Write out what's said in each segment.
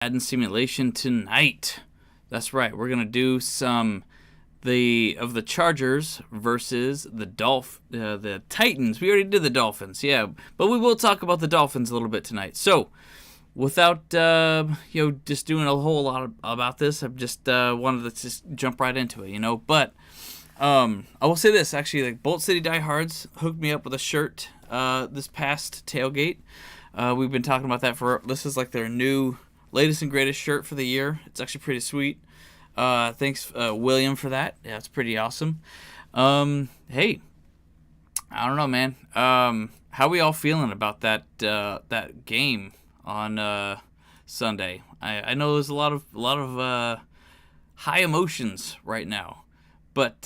Madden simulation tonight. That's right. We're gonna do some the Chargers versus the Titans. We already did the Dolphins, yeah, but we will talk about the Dolphins a little bit tonight. So, without just doing a whole lot about this, I've just wanted to just jump right into it, But I will say this, actually, like Bolt City Diehards hooked me up with a shirt this past tailgate. We've been talking about that this is like their new latest and greatest shirt for the year. It's actually pretty sweet. Thanks, William, for that. Yeah, it's pretty awesome. Hey, I don't know, man. How we all feeling about that game on Sunday? I know there's a lot of high emotions right now, but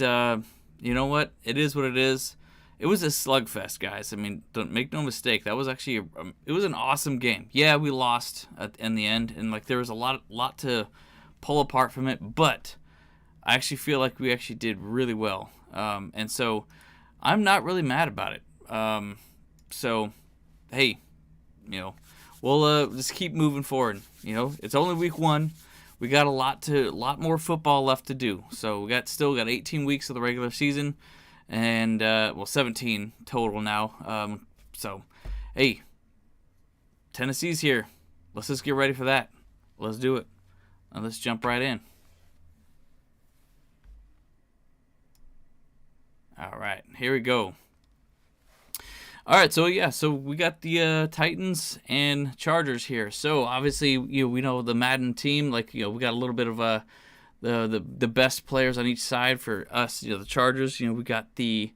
you know what? It is what it is. It was a slugfest, guys. I mean, don't make no mistake. That was actually it was an awesome game. Yeah, we lost in the end, and like there was a lot to pull apart from it. But I actually feel like we actually did really well, and so I'm not really mad about it. So, hey, we'll just keep moving forward. It's only week 1. We got a lot more football left to do. So we still got 18 weeks of the regular season. And 17 total now. So, hey, Tennessee's here. Let's just get ready for that. Let's do it. And let's jump right in. All right, here we go. All right, so we got the Titans and Chargers here. So obviously, we know the Madden team. Like, we got a little bit of the best players on each side for us. The Chargers. We got we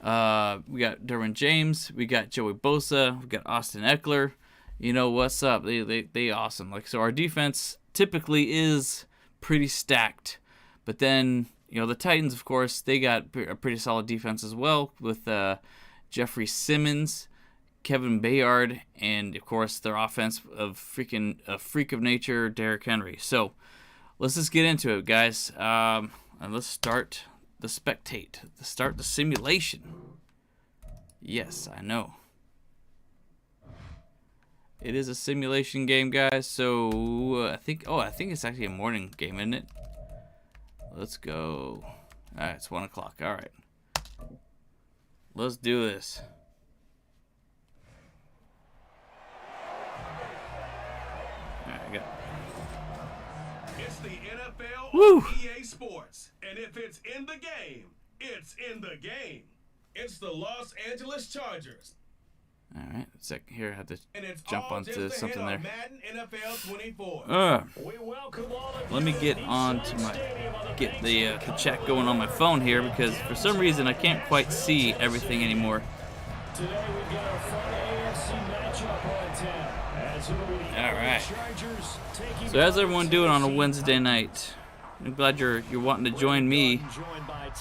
got Derwin James. We got Joey Bosa. We got Austin Ekeler. What's up? They awesome. Like, so our defense typically is pretty stacked, but then the Titans, of course, they got a pretty solid defense as well with Jeffrey Simmons, Kevin Bayard, and of course their offense of a freak of nature, Derrick Henry. So let's just get into it, guys. And let's start the simulation. Yes, I know. It is a simulation game, guys. So I think it's actually a morning game, isn't it? Let's go. All right, it's 1 o'clock. All right. Let's do this. All right, I got it. It's the NFL Woo! on EA Sports, and if it's in the game, it's in the game. It's the Los Angeles Chargers. All right, a second here. I had to And it's jump onto something there. Madden NFL 24. Let me get on to the chat going on my phone here, because for some reason I can't quite see everything anymore. Today we've got our fun AFC matchup on tap. All right. So how's everyone doing on a Wednesday night? I'm glad you're wanting to join me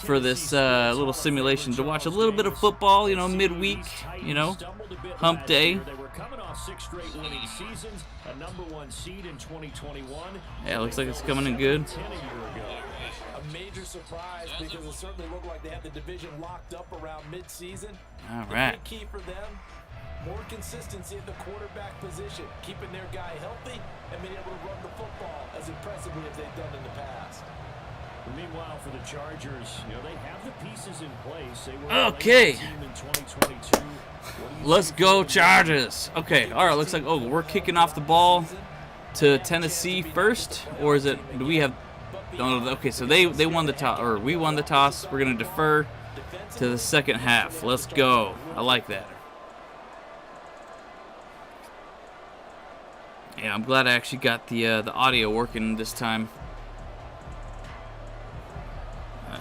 for this little simulation to watch a little bit of football, midweek, hump day. They were coming off 6 straight winning seasons, a #1 seed in 2021. Yeah, looks like it's coming in good. A major surprise, because it certainly looked like they had the division locked up around mid-season. All right. The big key for them, more consistency at the quarterback position, keeping their guy healthy and being able to run the football as impressively as they've done in the past. Meanwhile, for the Chargers, they have the pieces in place. They were Okay. team in 2022. Let's go Chargers. Okay, all right, looks like, we're kicking off the ball to Tennessee first, or is it, do we have, okay, so they won the toss, or we won the toss. We're going to defer to the second half. Let's go. I like that. Yeah, I'm glad I actually got the audio working this time. I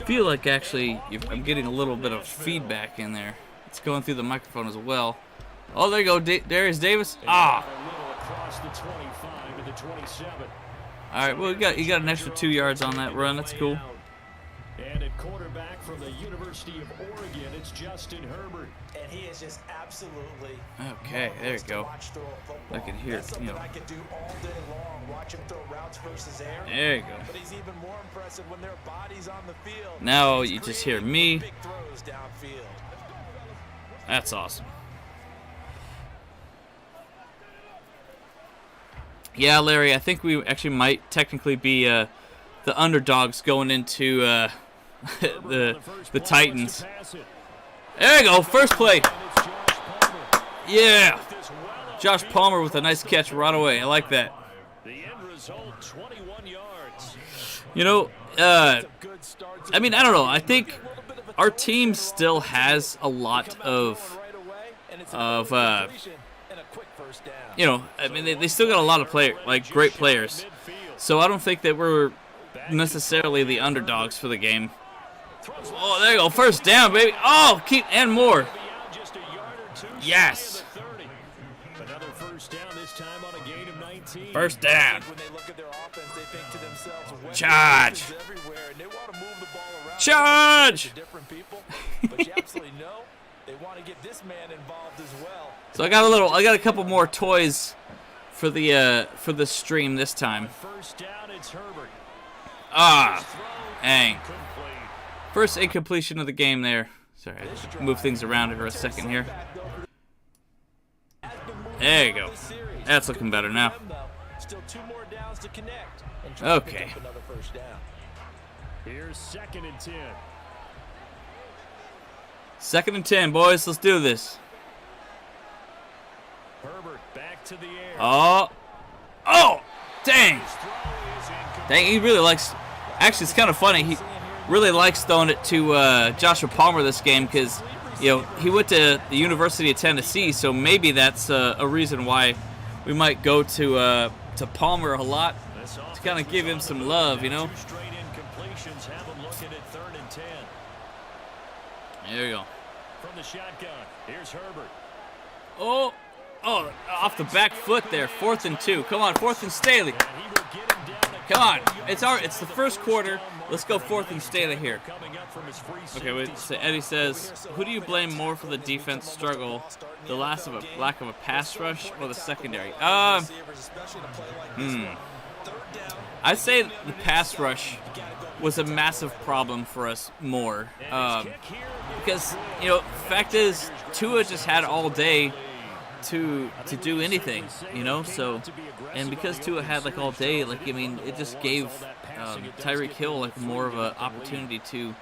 feel like actually I'm getting a little bit of feedback in there. It's going through the microphone as well. Oh, there you go, Darius Davis. Ah. All right, well, you got an extra 2 yards on that run. That's cool. And at quarterback from the University of Oregon, it's Justin Herbert. And he is just absolutely okay. There you go. I can hear That's something I could do all day long. Watch him throw routes versus air. There you go. But he's even more impressive when their bodies on the field. Now you just hear me. Big throws downfield. That's awesome. Yeah, Larry, I think we actually might technically be the underdogs going into the Titans. There you go, first play. Yeah. Josh Palmer with a nice catch right away. I like that. You know, I mean, I don't know. I think our team still has a lot of you know, I mean, they still got a lot of great players. So I don't think that we're necessarily the underdogs for the game. Oh, there you go, first down, baby. Oh, and more. Yes. First down. Charge. Charge. So I got a couple more toys for the stream this time. Ah, dang. First incompletion of the game there. Sorry, move things around for a second here. There you go. That's looking better now. Okay. Here's 2nd and 10. 2nd and 10, boys. Let's do this. Herbert back to the air. Oh, dang. Dang, he really likes. Actually, it's kind of funny. He really likes throwing it to Joshua Palmer this game because, you know, he went to the University of Tennessee, so maybe that's a reason why we might go to Palmer a lot to kind of give him some love, you know. There you go. From the shotgun, here's Herbert. Oh, off the back foot there. 4th and 2. Come on, 4th and Staley. Come on, it's the first quarter. Let's go 4th and Staley here. Okay, wait. So Eddie says, who do you blame more for the defense struggle? The lack of a pass rush or the secondary? I'd say the pass rush was a massive problem for us more. Because, you know, fact is, Tua just had all day to do anything, you know, so, and because Tua had like all day, like, I mean, it just gave Tyreek Hill like more of an opportunity to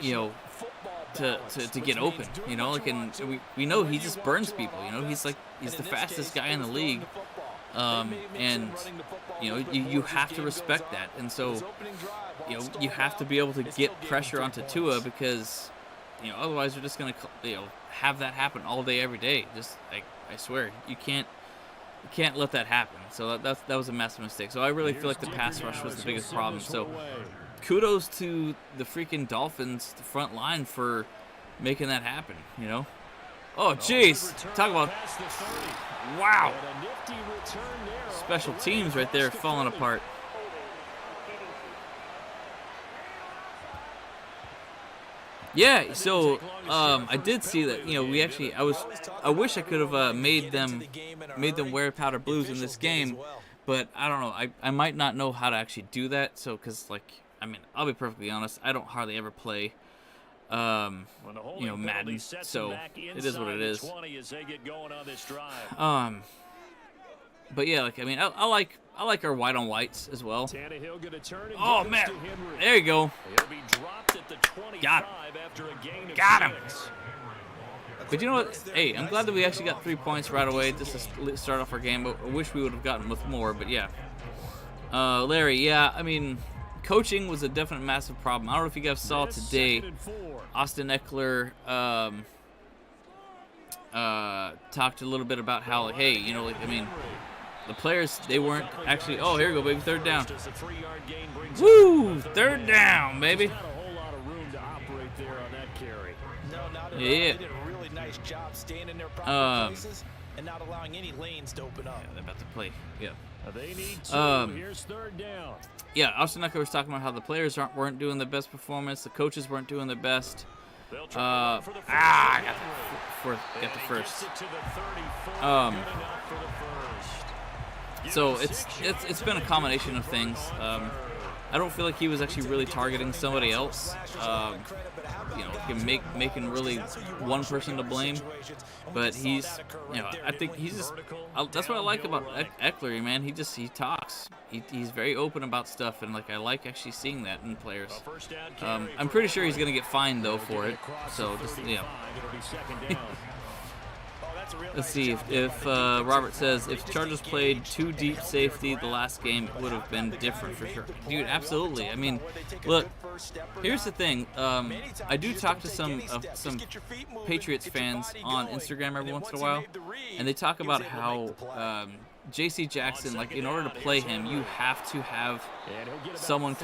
you know, to get open, you know, like, and we know he just burns people, you know, he's the fastest guy in the league, and you know, you have to respect that, and so, you know, you have to be able to get pressure onto Tua because, you know, otherwise you're just gonna, you know, have that happen all day, every day. Just like, I swear, you can't let that happen. So that was a massive mistake. So I really feel like the pass rush was the biggest problem. So kudos to the freaking Dolphins, the front line, for making that happen. You know. Oh, jeez. Talk about, wow. Special teams right there falling apart. Yeah, so I did see that, you know, we actually, I wish I could have made them wear powder blues in this game, but I don't know, I might not know how to actually do that. So, because, like, I mean, I'll be perfectly honest, I don't hardly ever play you know, Madden, so it is what it is. But yeah, like, I mean, I like our white on whites as well. Oh man, there you go. Got him. But you know what? Hey, I'm glad that we actually got 3 points right away just to start off our game. But I wish we would have gotten with more. But yeah, Larry. Yeah, I mean, coaching was a definite massive problem. I don't know if you guys saw today. Austin Ekeler talked a little bit about how, like, hey, you know, like, I mean, the players, they weren't actually. Oh, here we go, baby. 3rd down. Woo! 3rd down, baby. Yeah. And not allowing any lanes to open up. Yeah, they're about to play. Yeah. Here's 3rd down. Yeah, Austin Ekeler was talking about how the players weren't doing the best performance, the coaches weren't doing their best. I got the first. So it's been a combination of things. I don't feel like he was actually really targeting somebody else. Making really one person to blame. But he's, I think he's just. That's what I like about Ekeler, man. He talks. He's very open about stuff, and I like actually seeing that in players. I'm pretty sure he's gonna get fined though for it. So just Let's see if Robert says if Chargers played 2 deep safety the last game, it would have been different for sure. Dude, absolutely. I mean, look, here's the thing. I do talk to some Patriots fans on Instagram every once in a while, and they talk about how J.C. Jackson, in order to play him, you have to have someone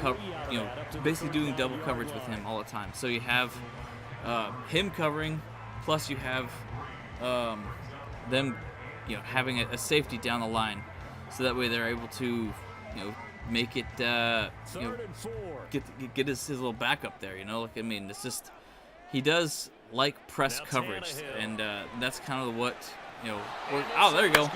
basically doing double coverage with him all the time. So you have him covering, plus you have them, having a safety down the line, so that way they're able to, make it, get his little backup there. It's just he does like press coverage, and that's kind of what oh, there you go.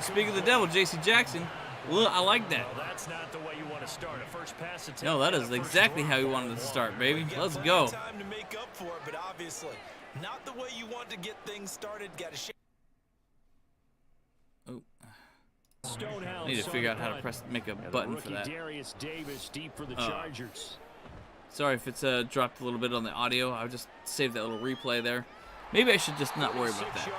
Speaking of the devil, J.C. Jackson. Well, I like that. That's not the way you want to start a first pass attempt. No, that is exactly how you wanted to start, baby. Let's go. Time to make up for it, but obviously not the way you want to get things started. Got to Oh. I need to figure out how to make a button for that. Deep for the Chargers. Sorry if it's dropped a little bit on the audio. I'll just save that little replay there. Maybe I should just not worry about that.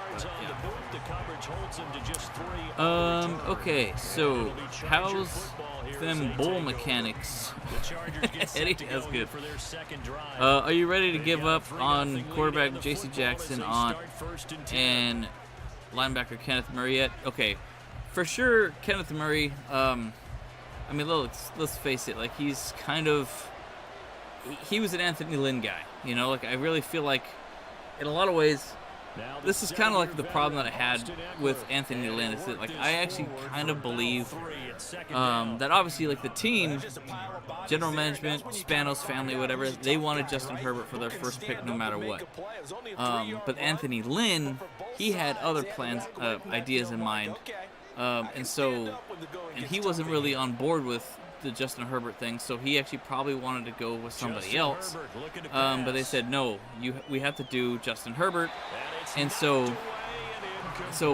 But, okay, so how's them bowl mechanics? Eddie, that's good. Are you ready to give up on quarterback J.C. Jackson and linebacker Kenneth Murray yet? Okay, for sure, Kenneth Murray. Let's face it. He's kind of he was an Anthony Lynn guy. I really feel like, in a lot of ways, this is kind of the problem that I had with Anthony Lynn, is that I actually kind of believe that obviously the team, general management, Spanos family, whatever, they wanted Justin Herbert for their first pick no matter what. But Anthony Lynn, he had other plans, ideas in mind, and he wasn't really on board with the Justin Herbert thing, so he actually probably wanted to go with somebody else, but they said no, we have to do Justin Herbert, and so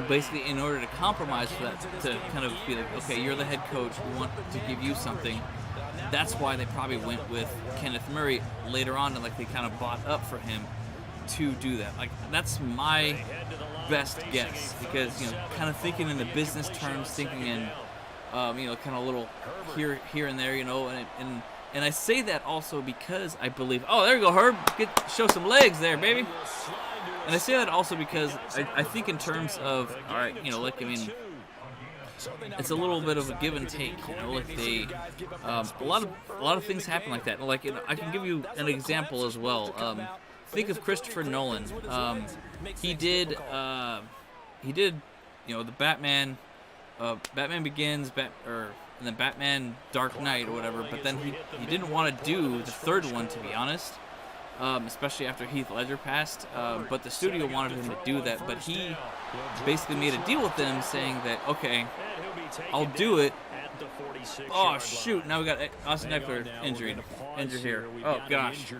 basically in order to compromise for that, to kind of be okay, you're the head coach, we want to give you something, that's why they probably went with Kenneth Murray later on, and they kind of bought up for him to do that. That's my best guess, because kind of thinking in the business terms, thinking in kind of a little here and there, and I say that also because I believe. Oh, there you go, Herb. Show some legs there, baby. And I say that also because I think in terms of, all right, it's a little bit of a give and take, a lot of things happen like that. I can give you an example as well. Think of Christopher Nolan. He did the Batman. Batman Begins, and then Batman Dark Knight or whatever, but then he didn't want to do the third one, to be honest, especially after Heath Ledger passed, but the studio wanted him to do that, but he basically made a deal with them saying that, okay, I'll do it. Oh, shoot, now we got Austin Ekeler injured here. Oh, gosh.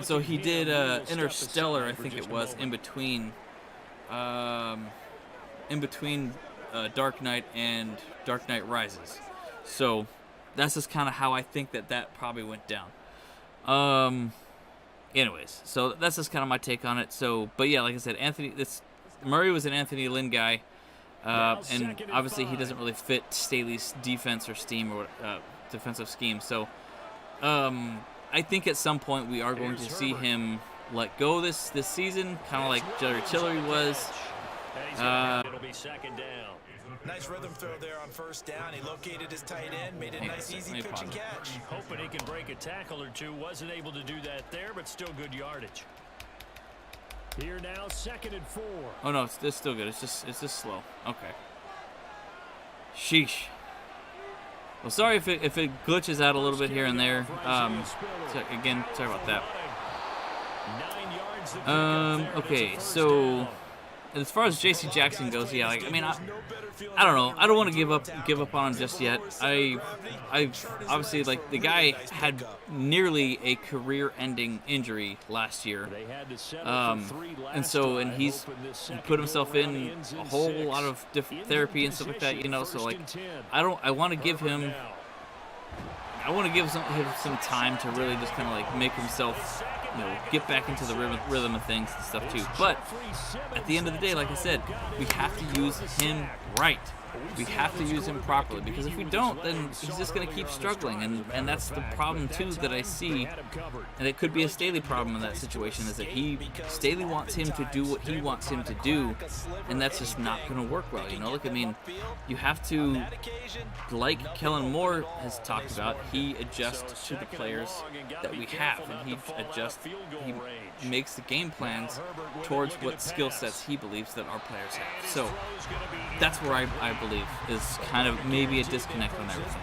So he did Interstellar, I think it was, in between Dark Knight and Dark Knight Rises. So that's just kind of how I think that probably went down. Anyways, so that's just kind of my take on it. So, but yeah, like I said, Murray was an Anthony Lynn guy, and obviously he doesn't really fit Staley's defense or defensive scheme. So, I think at some point we are going to see him let go this season, kind of like Jerry Tillery was. It'll be second down. Nice rhythm throw there on first down. He located his tight end, made a nice easy pitch and catch. Hoping he can break a tackle or two. Wasn't able to do that there, but still good yardage. Here now, 2nd and 4. Oh no, it's still good. It's just slow. Okay. Sheesh. Well, sorry if it glitches out a little bit here and there. Again, sorry about that. Okay, so as far as J.C. Jackson goes, yeah, like, I mean, I don't know. I don't want to give up on him just yet. I obviously, like, the guy had nearly a career-ending injury last year, and he's put himself in a whole lot of different therapy and stuff like that, you know. So, like, I want to give him. I want to give him some time to really just kind of like make himself, you know, get back into the rhythm of things and stuff too. But at the end of the day, like I said, we have to use him right. We have to use him properly, because if we don't, then he's just going to keep struggling, and that's the problem too that I see, and it could be a Staley problem in that situation, is that Staley wants him to do what he wants him to do, and that's just not going to work well, you know. Like, I mean, you have to, like Kellen Moore has talked about, he adjusts to the players that we have, and he makes the game plans towards what skill sets he believes that our players have. So that's where I believe is kind of maybe a disconnect on everything.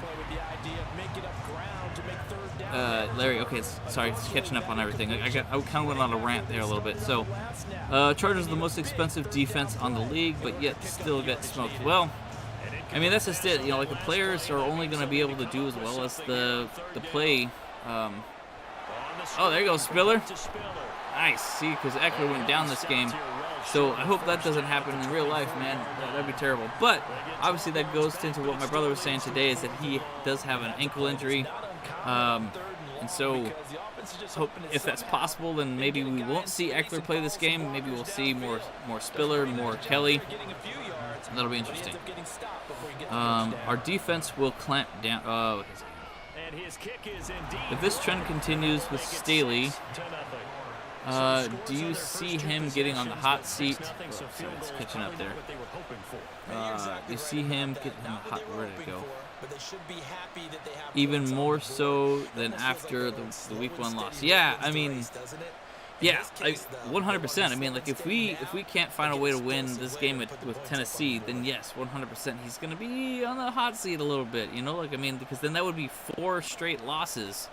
Larry, okay, sorry, catching up on everything. I kind of went on a rant there a little bit. So, Chargers are the most expensive defense on the league, but yet still get smoked. Well, I mean, that's just it. You know, like, the players are only going to be able to do as well as the play. Oh, there you go, Spiller. Nice. See, because Ekeler went down this game. So I hope that doesn't happen in real life, man. That'd be terrible. But obviously that goes into what my brother was saying today, is that he does have an ankle injury. And so if that's possible, then maybe we won't see Ekeler play this game. Maybe we'll see more Spiller, more Kelly. That'll be interesting. Our defense will clamp down. If this trend continues with Staley, do you see him getting on the hot seat? Oh, sorry, it's catching up there. You see him getting on the hot. Where did it go? Even more so than after the Week 1 loss. Yeah, I mean, yeah, 100%. I mean, like, if we can't find a way to win this game with Tennessee, then yes, 100%, he's going to be on the hot seat a little bit. You know, like, I mean, because then that would be 4 straight losses.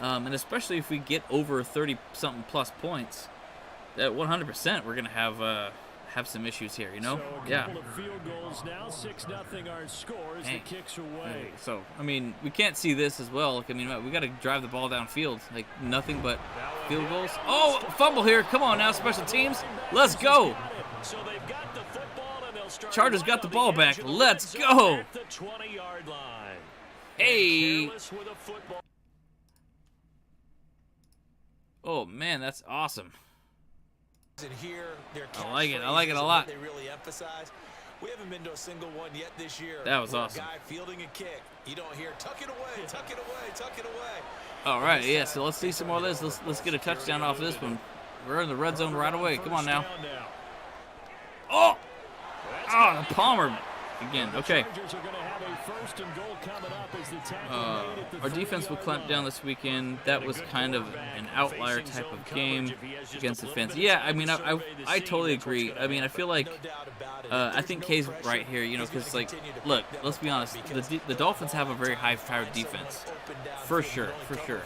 And especially if we get over 30-something plus points, that 100% we're gonna have some issues here, you know? So yeah. Field goals now, 6-0 our score as the kicks away. So I mean, we can't see this as well. Like, I mean, we got to drive the ball downfield. Like, nothing but field goals. Oh, fumble here! Come on now, special teams. Let's go. So they've got the football and they'll start. Chargers got the ball back. Let's go. At the 20-yard line. Hey. Oh man, that's awesome. I like it. I like it a lot. We haven't been to a single one yet this year. That was awesome. Guy fielding a kick. You don't hear tuck it away, tuck it away, tuck it away. All right, yeah. So let's see some more of this. Let's get a touchdown off this one. We're in the red zone right away. Come on now. Oh, Palmer again. Okay. Our defense will clamp down this weekend. That was kind of an outlier type of game against the fans. Yeah, I mean, I totally agree. I mean, I feel like I think Kay's right here, you know, because, like, look, let's be honest. The Dolphins have a very high-powered defense, for sure, for sure.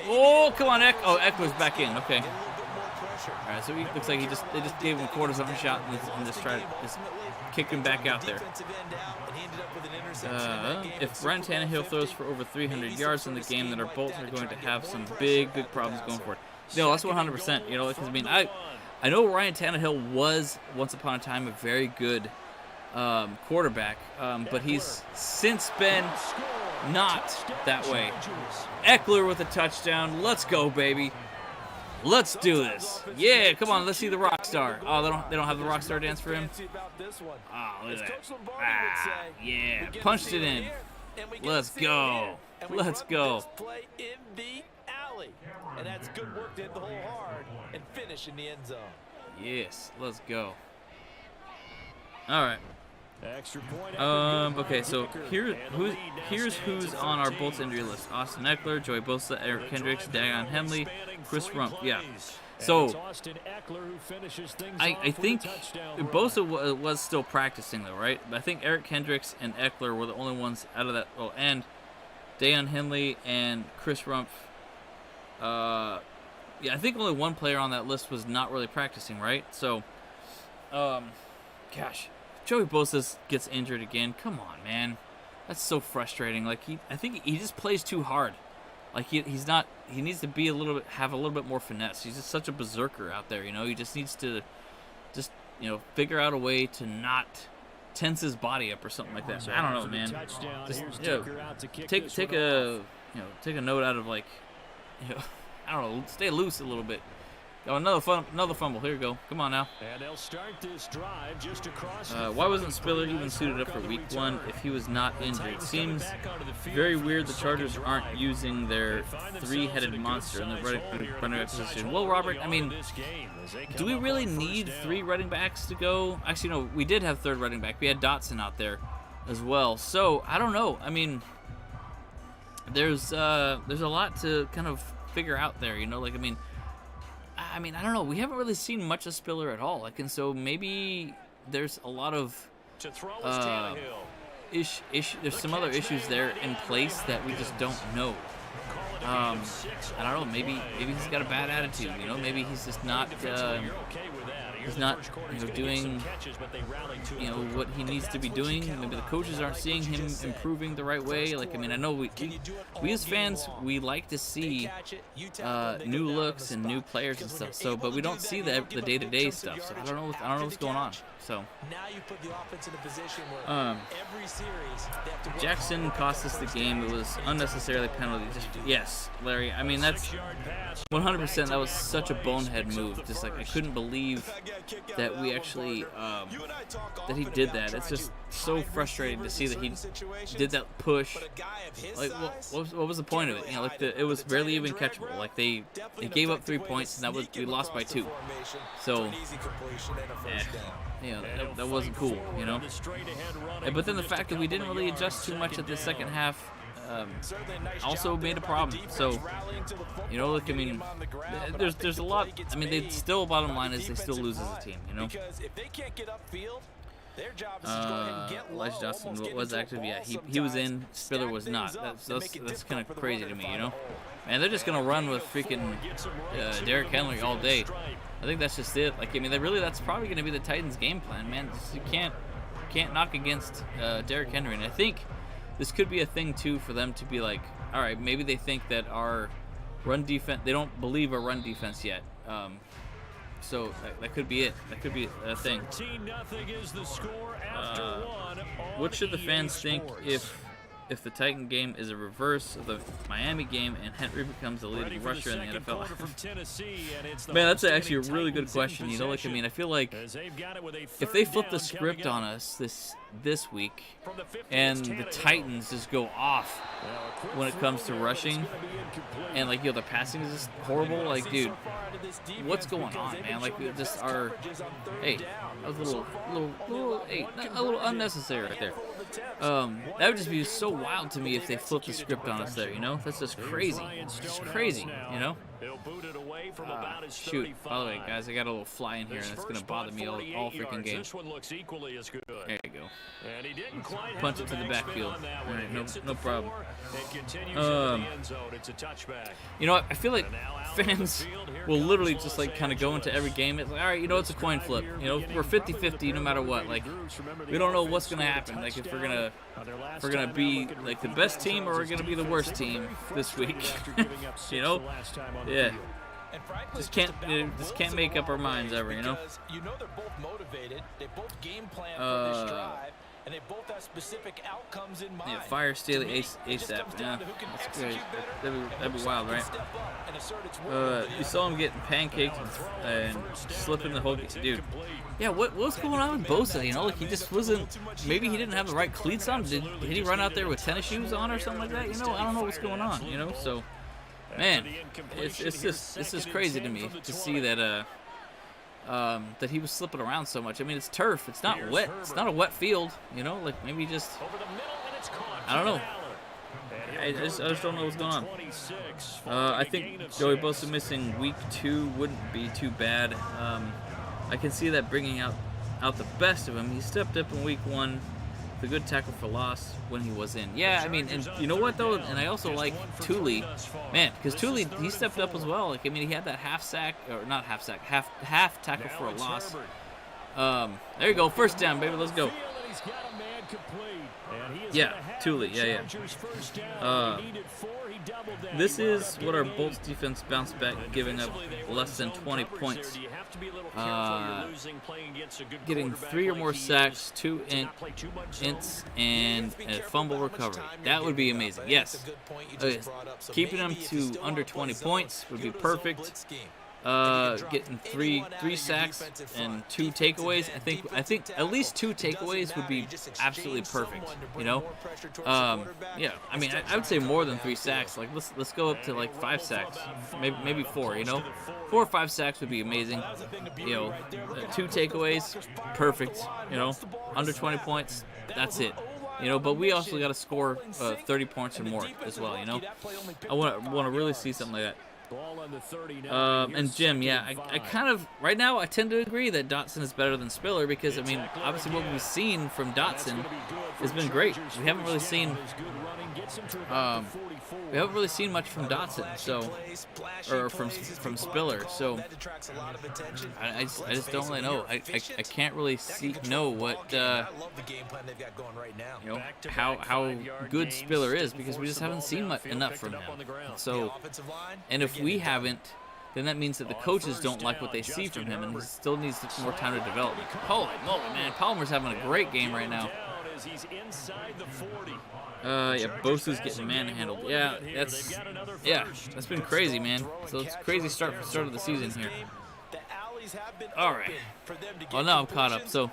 Oh, come on, Ekeler's back in. Okay. All right, so he looks like they just gave him a quarter-zone shot and just tried to kick him back out there. If Ryan Tannehill throws for over 300 yards in the game, then our Bolts are going to have some big problems going forward. No, that's 100%. You know, because I mean, I know Ryan Tannehill was once upon a time a very good quarterback, but he's since been not that way. Ekeler with a touchdown. Let's go, baby. Let's do this. Yeah, come on, let's see the rock star. Oh, they don't have the rock star dance for him? Oh, look at that. Yeah, punched it in. Let's go. Let's go. And that's good work to hit the hole hard and finish in the end zone. Yes, let's go. All right. Okay, so here's who's on our Bolts injury list: Austin Ekeler, Joey Bosa, Eric Kendricks, Derrick Henry, Chris Rump. Yeah. So I think Bosa was still practicing though, right? But I think Eric Kendricks and Ekeler were the only ones out of that. Oh, and Deion Henley and Chris Rump. Yeah, I think only one player on that list was not really practicing, right? So Gosh, Joey Bosa gets injured again. Come on, man. That's so frustrating. Like I think he just plays too hard. Like he's not. He needs to be have a little bit more finesse. He's just such a berserker out there. He just needs to, figure out a way to not tense his body up or something like that. I don't know, man. Just take a note out of I don't know. Stay loose a little bit. Oh, another fumble. Here we go. Come on now. And they'll start this drive just across. Why wasn't Spiller even suited up for Week 1 if he was not injured? It seems very weird the Chargers aren't using their three-headed monster in the running back position. Well, Robert, I mean, do we really need 3 running backs to go? Actually, no, we did have third running back. We had Dotson out there as well. So, I don't know. I mean, there's a lot to kind of figure out there, I don't know. We haven't really seen much of Spiller at all. And so maybe there's a lot of there's some other issues there in place that we just don't know. I don't know. Maybe he's got a bad attitude. Maybe he's just not. He's not doing what he needs to be doing. Maybe the coaches aren't seeing him improving the right way. I know we as fans, we like to see new looks and new players and stuff. So, but we don't see the day-to-day stuff. So I don't know what's going on. So Jackson cost us the game. It was unnecessarily penalty. Yes, Larry. That's 100%. That was such a bonehead move. Just I couldn't believe that we actually that he did that. It's just so frustrating to see that he did that push. What was the point of it? It was barely even catchable. They gave up 3 points and we lost by 2. So that wasn't cool. But then the fact that we didn't really adjust too much at the second half also made a problem. So, there's a lot. They still, bottom line is they still lose as a team. Elijah Justin was active. Yeah, he was in. Spiller was not. That's kind of crazy to me. Man, they're just gonna run with freaking Derrick Henry all day. I think that's just it. That's probably gonna be the Titans' game plan, man. You can't knock against Derrick Henry, and I think this could be a thing too for them to be like, all right, maybe they think that our run defense, they don't believe our run defense yet. So that could be it. That could be a thing. What should the fans think if the Titan game is a reverse of the Miami game and Henry becomes the leading rusher in the NFL? Man, that's actually a really good question. I feel like if they flip the script on us this week and the Titans just go off when it comes to rushing and the passing is just horrible, dude, what's going on, man? Hey, that was a little unnecessary right there. That would just be so wild to me if they flip the script on us there, That's just crazy. Just crazy, Shoot. By the way, guys, I got a little fly in here, and it's going to bother me all freaking game. There you go. Punch it to the backfield. All right, no problem. I feel like fans will literally just kind of go into every game. It's all right, it's a coin flip. We're 50-50 no matter what. We don't know what's going to happen. If we're gonna be the best team or we're gonna be the worst team this week. Yeah. Just can't make up our minds ever, They're both motivated. They both game plan for this drive, and they both have specific outcomes in mind. Yeah, fire Staley ASAP. Yeah, that's great. That'd be wild, right? You saw him getting pancaked and slipping the whole dude. Yeah, what's going on with Bosa? He just wasn't. Maybe he didn't have the right cleats on. Did he run out there with tennis shoes on or something like that? I don't know what's going on. So. Man, it's just crazy to me to see that that he was slipping around so much. It's turf. It's not wet. It's not a wet field. Maybe just I don't know. I just don't know what's going on. I think Joey Bosa missing Week 2 wouldn't be too bad. I can see that bringing out the best of him. He stepped up in Week 1. The good tackle for loss when he was in. Yeah, and you know what though? And I also like Thule, man, because Thule, he stepped up as well. He had that half tackle for a loss. There you go. First down, baby. Let's go. Yeah, Thule. Yeah. This is what our Bolts defense bounced back, giving up less than 20 points. Getting 3 or more sacks, 2 ints, and a fumble recovery. That would be amazing. Yes. Keeping them to under 20 points would be perfect. Getting three sacks and 2 takeaways. I think at least 2 takeaways would be absolutely perfect. You know, yeah. I mean, I would say more than 3 sacks. Like let's go up to like 5 sacks, maybe 4. You know, 4 or 5 sacks would be amazing. You know, 2 takeaways, perfect. You know, under 20 points, that's it. You know, but we also got to score 30 points or more as well. You know, I want to really see something like that. And Jim, yeah, I kind of, right now, I tend to agree that Dotson is better than Spiller because, I mean, obviously what we've seen from Dotson has been great. We haven't really seen much from Dotson, so, or from Spiller, so I just don't really know. I can't really know what, you know, how good Spiller is because we just haven't seen enough from him. So, and if we haven't, then that means that the coaches don't like what they see from him, and he still needs more time to develop. Holy moly, man! Palmer's having a great game right now. Yeah, Bosa's getting manhandled. Yeah, that's been crazy, man. So it's a crazy start of the season here. All right. Well, now I'm caught up. So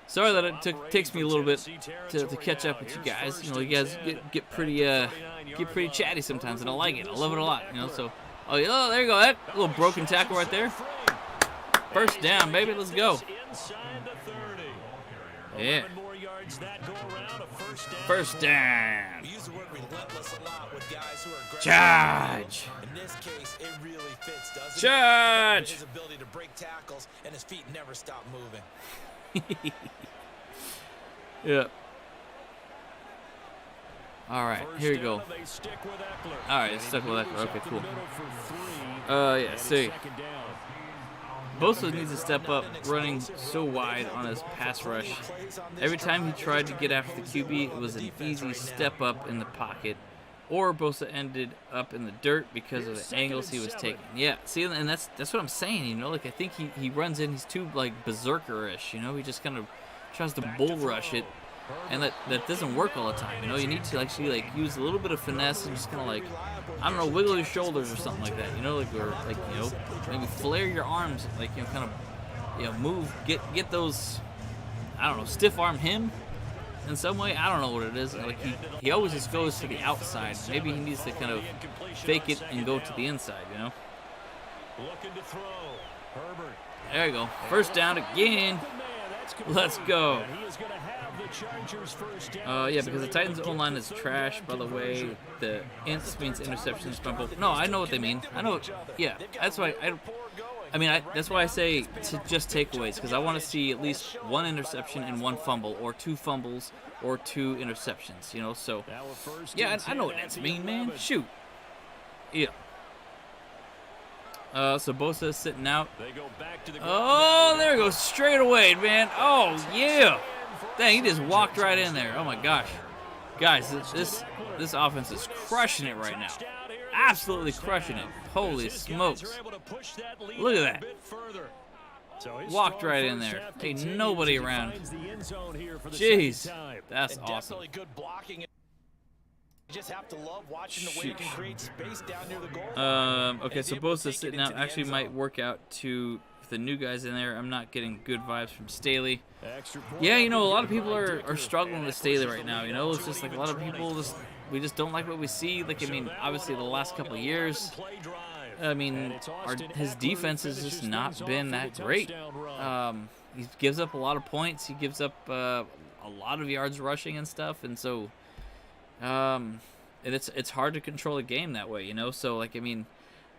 sorry that it takes me a little bit to catch up with you guys. You know, you guys get pretty chatty sometimes, and I like it. I love it a lot. You know, so there you go. That little broken tackle right there. First down, baby. Let's go. Yeah. First down. We use the word relentless a lot with guys who are Charge. In this case, it really fits, doesn't Charge. His ability to break tackles and his feet never stop moving. Yeah. All right, here you go. All right, it's stuck with Ekeler. Okay, cool. Yeah, see. Bosa needs to step up, running so wide on his pass rush. Every time he tried to get after the QB, it was an easy step up in the pocket, or Bosa ended up in the dirt because of the angles he was taking. Yeah, see, and that's what I'm saying. You know, like I think he runs in, he's too like berserker-ish. You know, he just kind of tries to bull rush it, and that doesn't work all the time. You know, you need to actually like use a little bit of finesse and just kind of like, I don't know, wiggle your shoulders or something like that. You know, like, or like, you know, maybe flare your arms, like, you know, kind of, you know, move, get those, I don't know, stiff arm him in some way. I don't know what it is. Like he always just goes to the outside. Maybe he needs to kind of fake it and go to the inside. You know. Looking to throw. Herbert. There you go. First down again. Let's go. Yeah, because the Titans' O-line is trash, by the way. The ints means interceptions, fumble. No, I know what they mean. I know. Yeah, that's why that's why I say to just takeaways, because I want to see at least 1 interception and 1 fumble, or 2 fumbles, or 2 interceptions. You know, so yeah, I know what that's mean, man. Shoot. Yeah. So Bosa is sitting out. Oh, there he goes, straight away, man. Oh, yeah. Dang, he just walked right in there. Oh, my gosh. Guys, this offense is crushing it right now. Absolutely crushing it. Holy smokes. Look at that. Walked right in there. Ain't nobody around. Jeez. That's awesome. You just have to love watching the way he can create space down near the goal. Okay, so Bosa's sitting out. Actually might work out to the new guys in there. I'm not getting good vibes from Staley. Yeah, you know, a lot of people are struggling with Staley right now. You know, it's just like a lot of people we just don't like what we see. Like, I mean, obviously the last couple of years, I mean, his defense has just not been that great. He gives up a lot of points. He gives up a lot of yards rushing and stuff, and so. And it's hard to control a game that way, you know. So like, I mean,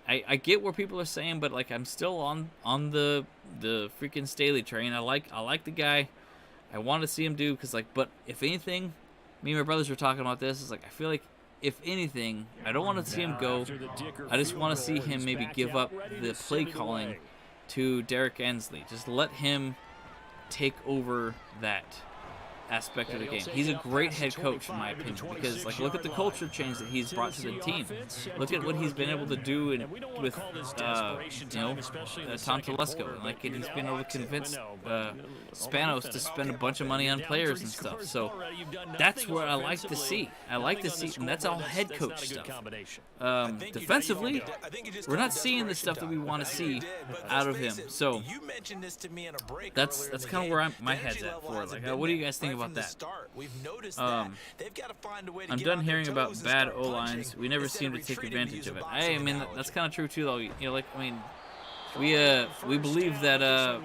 I get what people are saying, but like, I'm still on the freaking Staley train. I like the guy. I want to see him do, because like, but if anything, me and my brothers were talking about this. It's like, I feel like if anything, I don't want to see him go. I just want to see him maybe give up the play calling to Derrick Henry. Just let him take over that aspect of the game. He's a great head coach, in my opinion, because like look at the culture change that he's brought to the team. Look at what he's been able to do with Tom Telesco. Like he's been able to convince Spanos to spend a bunch of money on players and stuff. So that's what I like to see. I like to see, and that's all head coach stuff. Defensively, we're not seeing the stuff that we want to see out of him. So that's kind of where my head's at for it. Like, what do you guys think about that? I'm done hearing about bad O-lines. We never seem to take advantage of it. I mean, that's kind of true too, though. You know, like I mean, we believe that the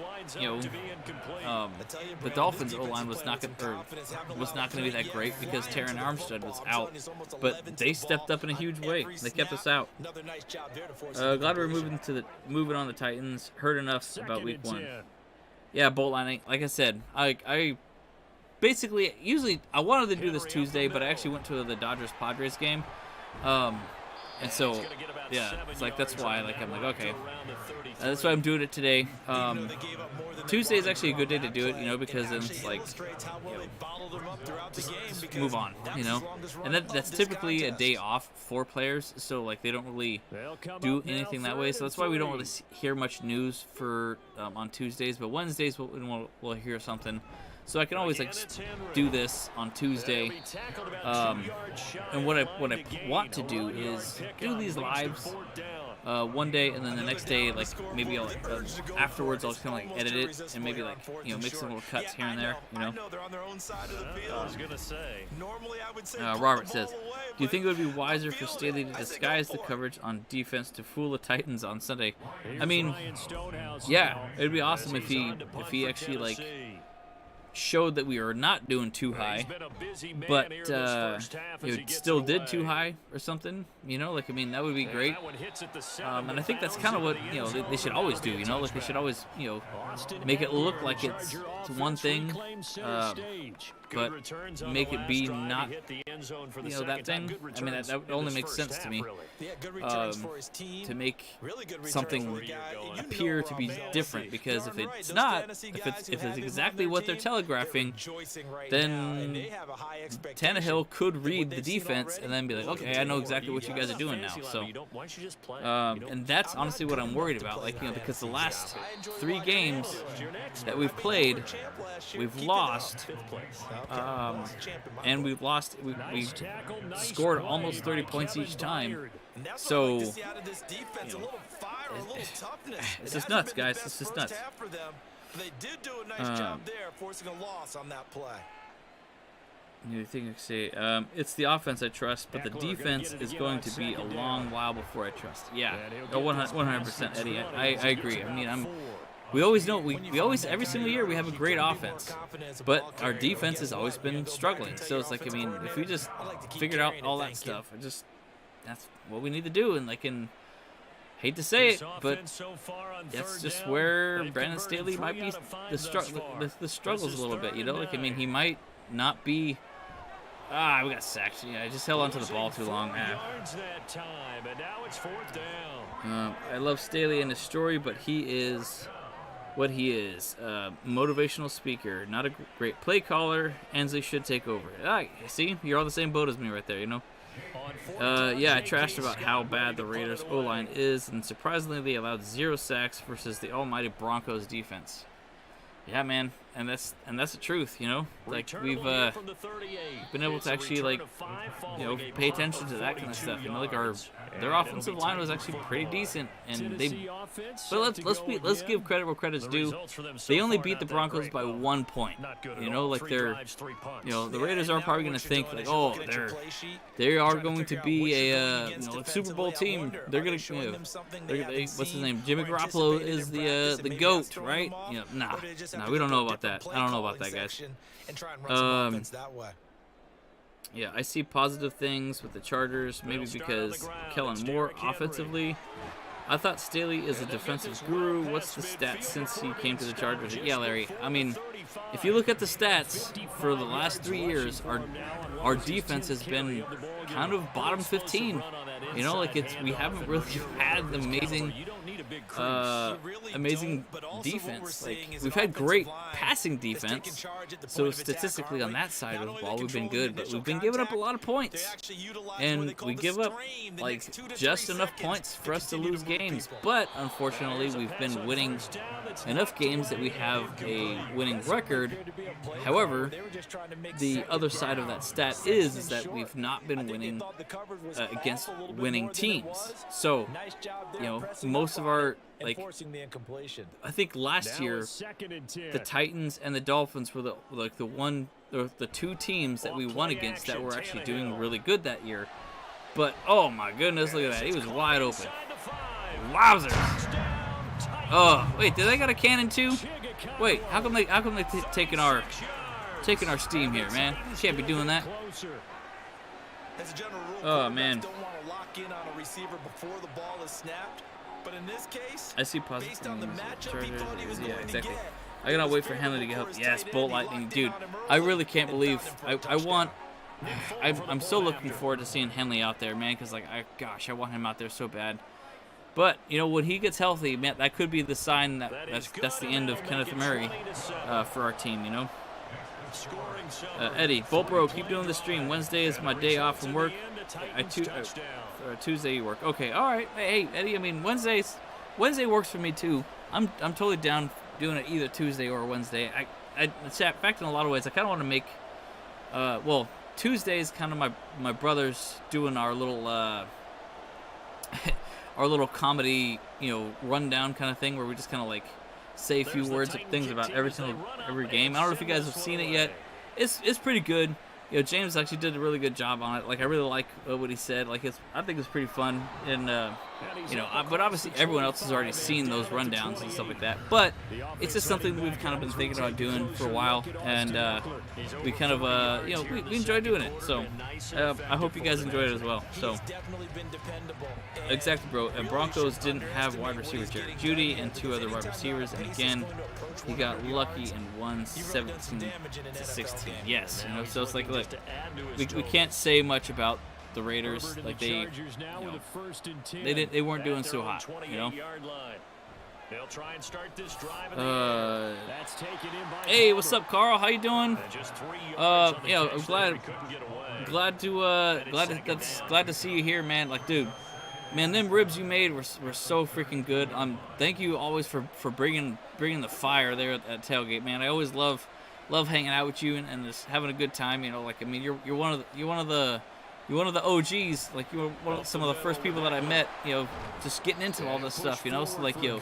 Dolphins O-line was not going to be that great because Terran Armstead was out, but they stepped up in a huge way. They kept us out. Glad we're moving on the Titans. Heard enough about Week 1. Yeah, bolt lining. Like I said, I basically, usually, I wanted to do this Tuesday, but I actually went to the Dodgers-Padres game, and so, yeah, it's like, that's why, like, I'm like, okay, that's why I'm doing it today. Tuesday is actually a good day to do it, you know, because then it's like, just move on, you know, and that's typically a day off for players, so, like, they don't really do anything that way, so that's why we don't really hear much news for, on Tuesdays, but Wednesdays we'll hear something. So I can always like do this on Tuesday, and what I want to do is do these lives one day, and then the next day, like maybe I'll afterwards I'll just kind of like edit it and maybe like make some little cuts here and there, you know. Robert says, do you think it would be wiser for Staley to disguise the coverage on defense to fool the Titans on Sunday? I mean, yeah, it'd be awesome if he actually like showed that we were not doing too high, but still did too high or something, you know, like I mean that would be great. And I think that's kind of what they should always do, you know, like they should always make it look like it's one thing, but make it be not that thing. I mean that only makes sense to me, to make something appear to be different, because if it's not, if it's exactly what they're telegraphing, then Tannehill could read the defense and then be like, okay, I know exactly what you guys are doing now. So and that's honestly what I'm worried about, like because the last 3 games that we've played, we've lost, and we've lost. We scored almost 30 points each time. So it's just nuts, guys. It's just nuts. They did do a nice job there, forcing a loss on that play. You think I could say it's the offense I trust, but the defense is going to be a long while before I trust. Yeah, 100%, Eddie. I agree. I mean, we always know we always every single year we have a great offense, but our defense has always been struggling. So it's like, I mean, if we just figured out all that stuff, that's what we need to do. And like, hate to say it, but that's just where Brandon Staley might be the struggles a little bit, you know. Like, I mean, he might not be. We got sacked. Yeah, I just held onto the ball too long. I love Staley and his story, but he is what he is. Motivational speaker, not a great play caller. Hensley should take over. See, you're on the same boat as me right there, you know. Yeah, I trashed about how bad the Raiders O-line is, and surprisingly they allowed 0 sacks versus the almighty Broncos defense. Yeah, man, and that's the truth, you know. Like we've been able to actually like pay attention to that kind of stuff. You know, like their offensive line was actually pretty decent, and but let's give credit where credit's due. They only beat the Broncos by 1 point. You know, like the Raiders are probably going to think like, oh, they are going to be a Super Bowl team. They're going to what's his name? Jimmy Garoppolo is the GOAT, right? Nah, we don't know about that. I don't know about that, guys. Yeah, I see positive things with the Chargers, maybe because Kellen Moore offensively. I thought Staley is a defensive guru. What's the stats since he came to the Chargers? Yeah, Larry, I mean, if you look at the stats for the last 3 years, our defense has been kind of bottom 15. You know, like we haven't really had the amazing amazing defense. Like, we've had great passing defense, so statistically on that side of the ball we've been good, but we've been giving up a lot of points, and we give up like just enough points for us to lose games. But unfortunately, we've been winning enough games that we have a winning record. However, the other side of that stat is that we've not been winning against winning teams. So, you know, most of our, like, I think last year the Titans and the Dolphins were the two teams that we won against that were actually doing really good that year. But oh my goodness, look at that, he was wide open. Wowzers! Oh wait, did they got a cannon too? Wait, how come they taking our steam here, man? Can't be doing that. Oh man. I see positive things. Yeah, exactly. I gotta wait for Henley to get help. Yes, Bolt Lightning, dude. I really can't believe I'm so looking forward to seeing Henley out there, man. Cause like, I want him out there so bad. But you know, when he gets healthy, man, that could be the sign that's the end of Kenneth Murray for our team. You know. Eddie, Bolt Bro, keep doing the stream. Wednesday is my day off from work. Tuesday you work. Okay, all right. Hey, Eddie. I mean, Wednesday works for me too. I'm totally down doing it either Tuesday or Wednesday. In fact, in a lot of ways, I kind of want to make. Well, Tuesday is kind of my brother's doing our little our little comedy, you know, rundown kind of thing where we just kind of like say a few words of things about every game. I don't know if you guys have seen it yet. It's pretty good. You know, James actually did a really good job on it. Like, I really like what he said. Like, I think it's pretty fun. And, you know, but obviously everyone else has already seen those rundowns and stuff like that. But it's just something that we've kind of been thinking about doing for a while. And we kind of, you know, we enjoy doing it. So I hope you guys enjoy it as well. So, exactly, bro. And Broncos didn't have wide receiver Jerry Jeudy and two other wide receivers. And again, he got lucky and won 17-16. Yes, you know, so it's like, look, we can't say much about the Raiders. Like, they weren't doing so hot, you know. Hey, what's up, Carl? How you doing? Yeah, I'm glad to see you here, man. Like, dude, man, them ribs you made were so freaking good. Thank you always for bringing the fire there at tailgate, man. I always love hanging out with you and just having a good time. You know, like, I mean, you're one of the OGs. Like, you were some of the first people that I met. You know, just getting into all this stuff. You know, so like, you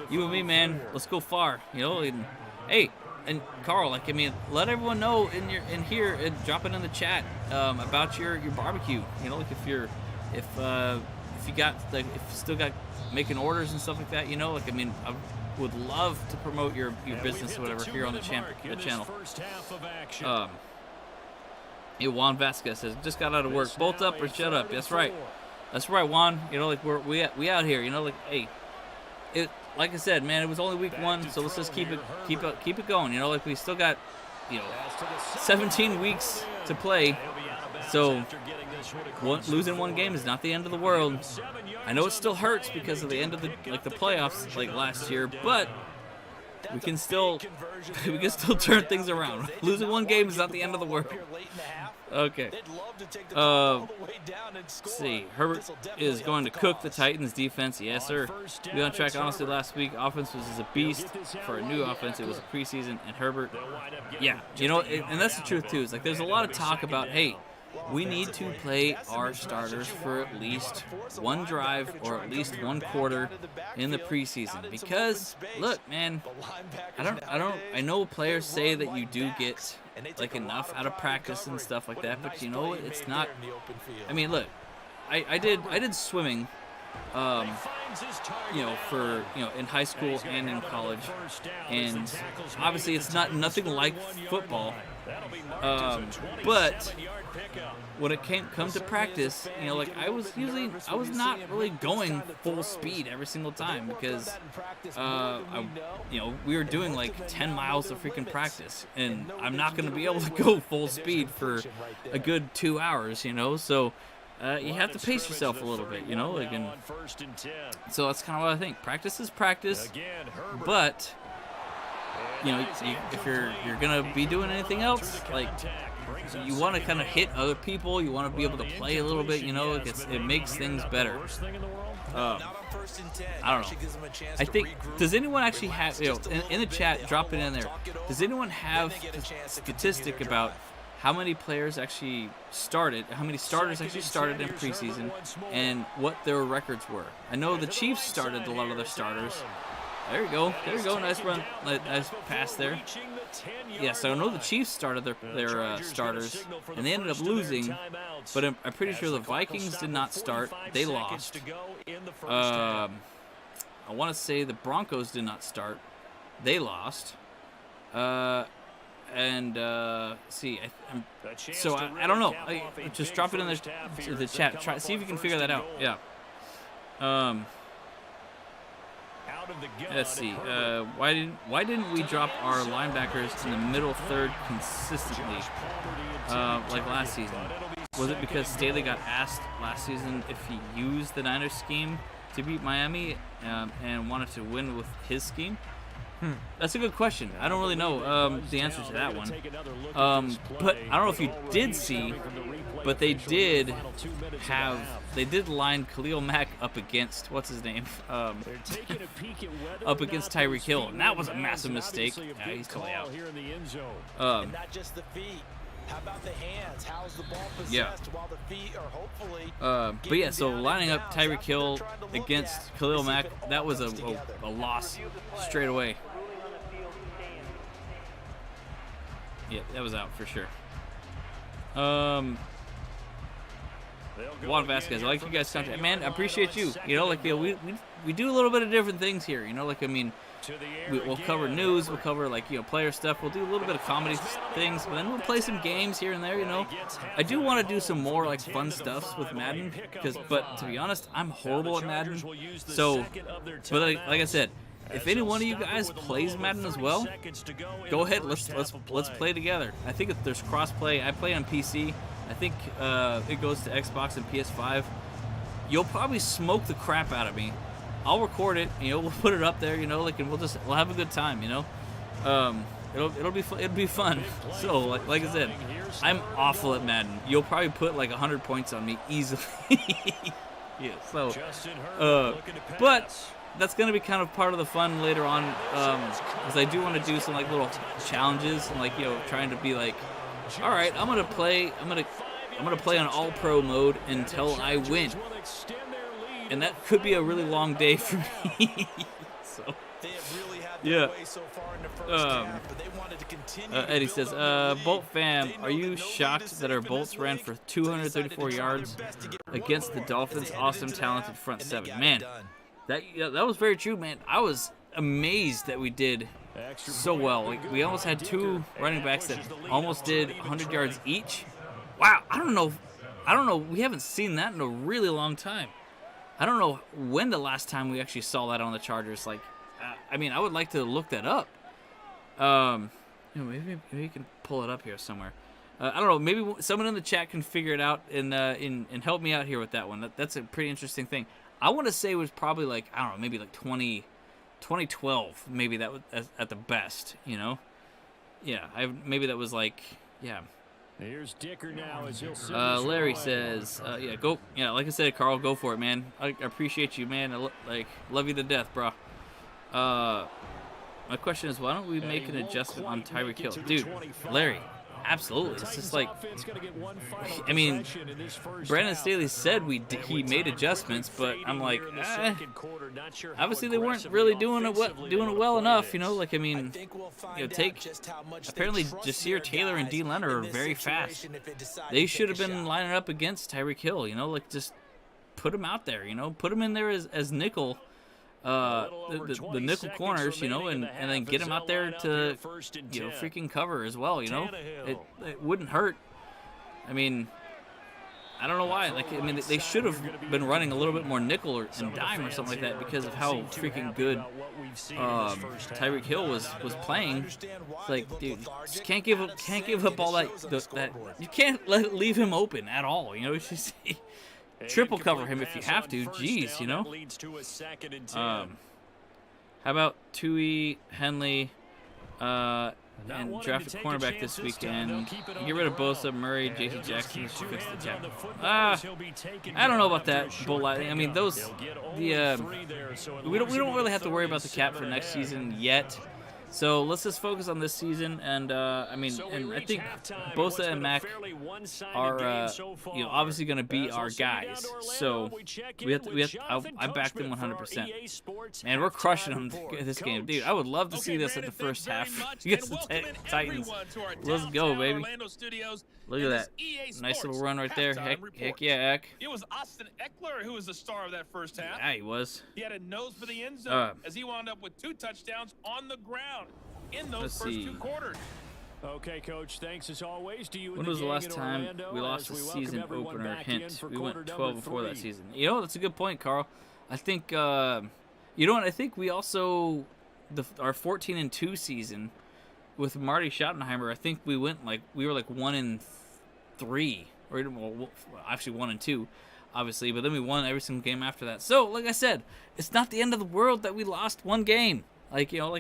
and me, man, let's go far. You know, and hey, and Carl, like, I mean, let everyone know in here and drop it in the chat about your barbecue. You know, like if you still got making orders and stuff like that. You know, like, I mean, I would love to promote your business or whatever here on the channel. Juan Vasquez says, just got out of work. Bolt up or shut up. That's right, Juan. You know, like, we out here. You know, like, hey, like I said, man, it was only week 1, so let's just keep it going. You know, like, we still got, you know, 17 weeks to play. So losing one game is not the end of the world. I know it still hurts because of the end of the playoffs like last year, but we can still turn things around. Losing one game is not the end of the world. Okay. Let's see. Herbert is going to cook the Titans defense. Yes, sir. We on track. Honestly, last week offense was a beast. For a new offense, it was a preseason, and Herbert. Yeah, you know, and that's the truth too. It's like there's a lot of talk about, hey, we need to play our starters for at least one drive or at least one quarter in the preseason. Because, look, man, I know players say that you do get like enough out of practice and stuff like that, but you know, it's not. I mean, look, I did swimming, you know, for, you know, in high school and in college, and obviously it's nothing like football, but when it come to practice, you know, like, I was not really going full speed every single time because, you know, we were doing like 10 miles of freaking practice, and I'm not going to be able to go full speed for a good 2 hours, you know, so you have to pace yourself a little bit, you know. Like, and so that's kind of what I think. Practice is practice, but you know, if you're gonna be doing anything else, like you want to kind of hit other people. You want to be able to play a little bit, you know. It makes things better. I don't know. I think, does anyone actually have, you know, in the chat, drop it in there. Does anyone have a statistic about how many players actually started, how many starters actually started in preseason, and what their records were? I know the Chiefs started a lot of their starters. There you go. There you go. Nice run. Nice pass there. Yeah, so I know the Chiefs started their starters, and they ended up losing, but I'm pretty sure the Vikings did not start. They lost. I want to say the Broncos did not start. They lost. See, so I don't know. Just drop it in the chat. Try, see if you can figure that out. Yeah. Let's see. Why didn't we drop our linebackers in the middle third consistently, like last season? Was it because Staley got asked last season if he used the Niners scheme to beat Miami and wanted to win with his scheme? That's a good question. I don't really know the answer to that one. But I don't know if you did see, but they did line Khalil Mack up against, what's his name? Up against Tyreek Hill, and that was a massive mistake. Yeah, he's totally out. And not just the feet. How about the hands? How's the ball possessed while the feet are hopefully but yeah, so lining up Tyreek Hill against Khalil Mack, that was a loss straight away. Yeah, that was out for sure. Juan Vasquez, I like you guys' content. Man, I appreciate you. You know, like, you know, we do a little bit of different things here. You know, like, I mean, we'll cover news, we'll cover, like, you know, player stuff. We'll do a little bit of comedy things, but then we'll play some games here and there, you know. I do want to do some more, like, fun stuffs with Madden, but to be honest, I'm horrible at Madden. So, but like I said, if any one of you guys plays Madden as well, go ahead. Let's play together. I think if there's cross-play. I play on PC. I think it goes to Xbox and PS5. You'll probably smoke the crap out of me. I'll record it. You know, we'll put it up there. You know, like, and we'll have a good time. You know, it'll be fun. So like I said, I'm awful at Madden. You'll probably put like 100 points on me easily. Yeah. So, but that's going to be kind of part of the fun later on, because I do want to do some like little challenges and, like, you know, trying to be like, all right, I'm gonna play on all pro mode until I win, and that could be a really long day for me. So yeah. Eddie says, Bolt fam, are you shocked that our Bolts ran for 234 yards against the Dolphins' awesome, talented front seven? Man, that was very true, man. I was amazed that we did so well. Like, we almost had two running backs that almost did 100 yards each. Wow, I don't know. We haven't seen that in a really long time. I don't know when the last time we actually saw that on the Chargers. Like, I mean, I would like to look that up. You know, maybe you can pull it up here somewhere. I don't know. Maybe someone in the chat can figure it out and help me out here with that one. That's a pretty interesting thing. I want to say it was probably like, I don't know, maybe like 2012, maybe that was at the best, you know? Yeah, maybe that was like, yeah. Here's Dicker now as he'll Larry says, yeah, go. Yeah, like I said, Carl, go for it, man. I appreciate you, man. Love you to death, bro. My question is, why don't we make an adjustment on Tyreek Hill? Dude, Larry, absolutely. It's just like, I mean, Brandon Staley said he made adjustments, but I'm like, obviously they weren't really doing it well enough, you know. Like, I mean, you know, apparently Jasir Taylor and D. Leonard are very fast. They should have been lining up against Tyreek Hill, you know, like, just put him out there, you know, put him in there as nickel. The nickel corners, you know, and then get him out there to, you know, freaking cover as well, you know. It wouldn't hurt. I mean, I don't know why. Like, I mean, they should have been running a little bit more nickel and dime or something like that because of how freaking good Tyreek Hill was playing. It's like, dude, just can't give up all that. You can't leave him open at all. You know, it's just triple cover him if you have to. Jeez, you know. How about Tui, Henley, and draft a cornerback this weekend? Get rid of Bosa, Murray, J.C. Jackson. Fix the cap. I don't know about that. I mean, those we don't really have to worry about the cap for next season yet. So let's just focus on this season, and I think Bosa and Mac are obviously going to be our guys. So I back them 100%. Man, we're crushing them this game, dude. I would love to see this at the first half against the Titans. Let's go, baby. Look at that. Nice little run right there. Heck yeah, Eck. It was Austin Ekeler who was the star of that first half. Yeah, he was. He had a nose for the end zone as he wound up with 2 touchdowns on the ground in those first 2 quarters. Okay, Coach. Thanks as always to you. When was the last time we lost a season opener? Hint: we went 12 before that season. You know, that's a good point, Carl. I think you know what? I think we also our 14-2 season with Marty Schottenheimer. I think we were like 1-3, or well, actually 1-2, obviously. But then we won every single game after that. So, like I said, it's not the end of the world that we lost one game. Like, you know,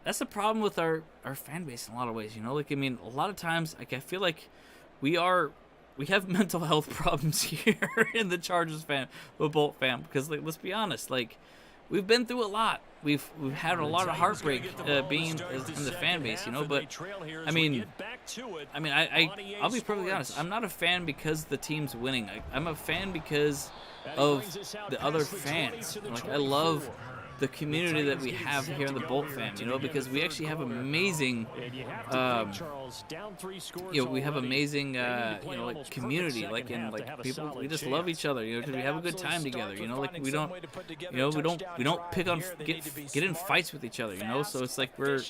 that's the problem with our fan base in a lot of ways, you know? Like, I mean, a lot of times, like, I feel like we have mental health problems here in the Chargers the Bolt fam, because, like, let's be honest, like, we've been through a lot. We've had a lot of heartbreak being in the fan base, you know. But I'll be perfectly honest. I'm not a fan because the team's winning. I'm a fan because of the other fans. Like, I love the community that we have here in the Bolt fam, you know, because we actually have amazing, we have amazing, like community, like people, we just love each other, you know, because we have a good time together, you know, like we don't pick on, get in fights with each other, you know, so it's like we're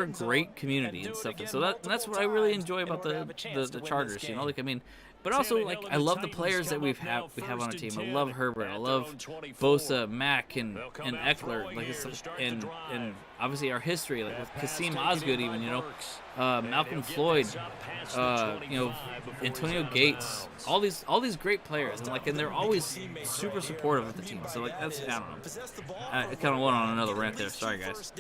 a great community and stuff, and so that's what I really enjoy about the Chargers, you know, like, I mean. But also, like, I love the players that we have on our team. I love Herbert. I love Bosa, Mack, and Ekeler, like, and obviously our history, like with Kasim Osgood, even, you know, Malcolm Floyd, you know, Antonio Gates, all these great players, and they're always super supportive of the team. So, like, that's, I don't know. I kind of went on another rant there. Sorry, guys.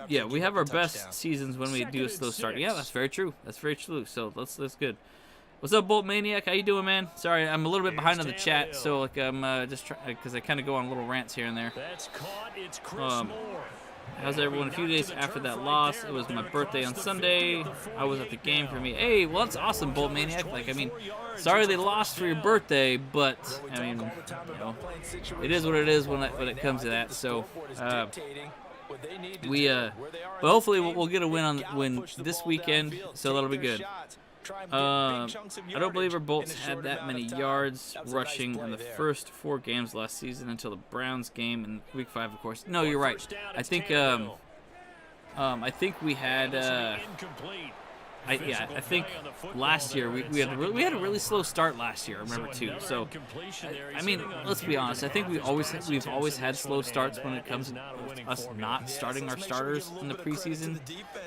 Yeah, we have our best seasons when we do a slow start. Yeah, that's very true. That's very true. So that's good. What's up, Bolt Maniac? How you doing, man? Sorry, I'm a little bit behind on the chat, so like I'm just trying, because I kind of go on little rants here and there. How's everyone? A few days after that loss, it was my birthday on Sunday. I was at the game for me. Hey, well, that's awesome, Bolt Maniac. Like, I mean, sorry they lost for your birthday, but I mean, you know, it is what it is when it comes to that. So, but hopefully we'll get a win this weekend, so that'll be good. I don't believe our Bolts had that many yards rushing in the first 4 games last season until the Browns game in Week 5, of course. No, you're right. I think we had I think last year we had a really slow start last year. I remember too. So I mean, let's be honest. I think we've always had slow starts when it comes to us not starting our starters in the preseason.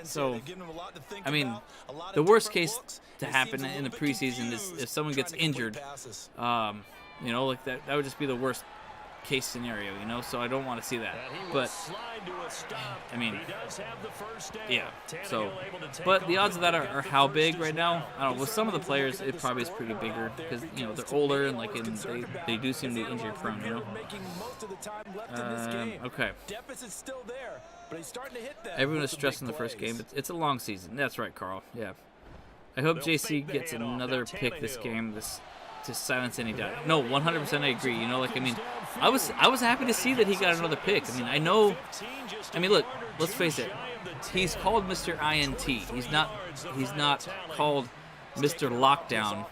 So I mean, the worst case to happen in the preseason is if someone gets injured. You know, like that would just be the worst case scenario, you know, so I don't want to see that. But I mean, yeah, so but the odds of that are how big right now? I don't know. With some of the players it probably is pretty bigger because, you know, they're older and like they do seem to be injury prone, you know. Okay, everyone is stressing the first game. It's a long season. That's right, Carl. Yeah, I hope JC gets another pick this game to silence any doubt. No, 100% I agree. You know, like, I mean, I was happy to see that he got another pick. I mean, look, let's face it. He's called Mr. INT. He's not called Mr. Lockdown,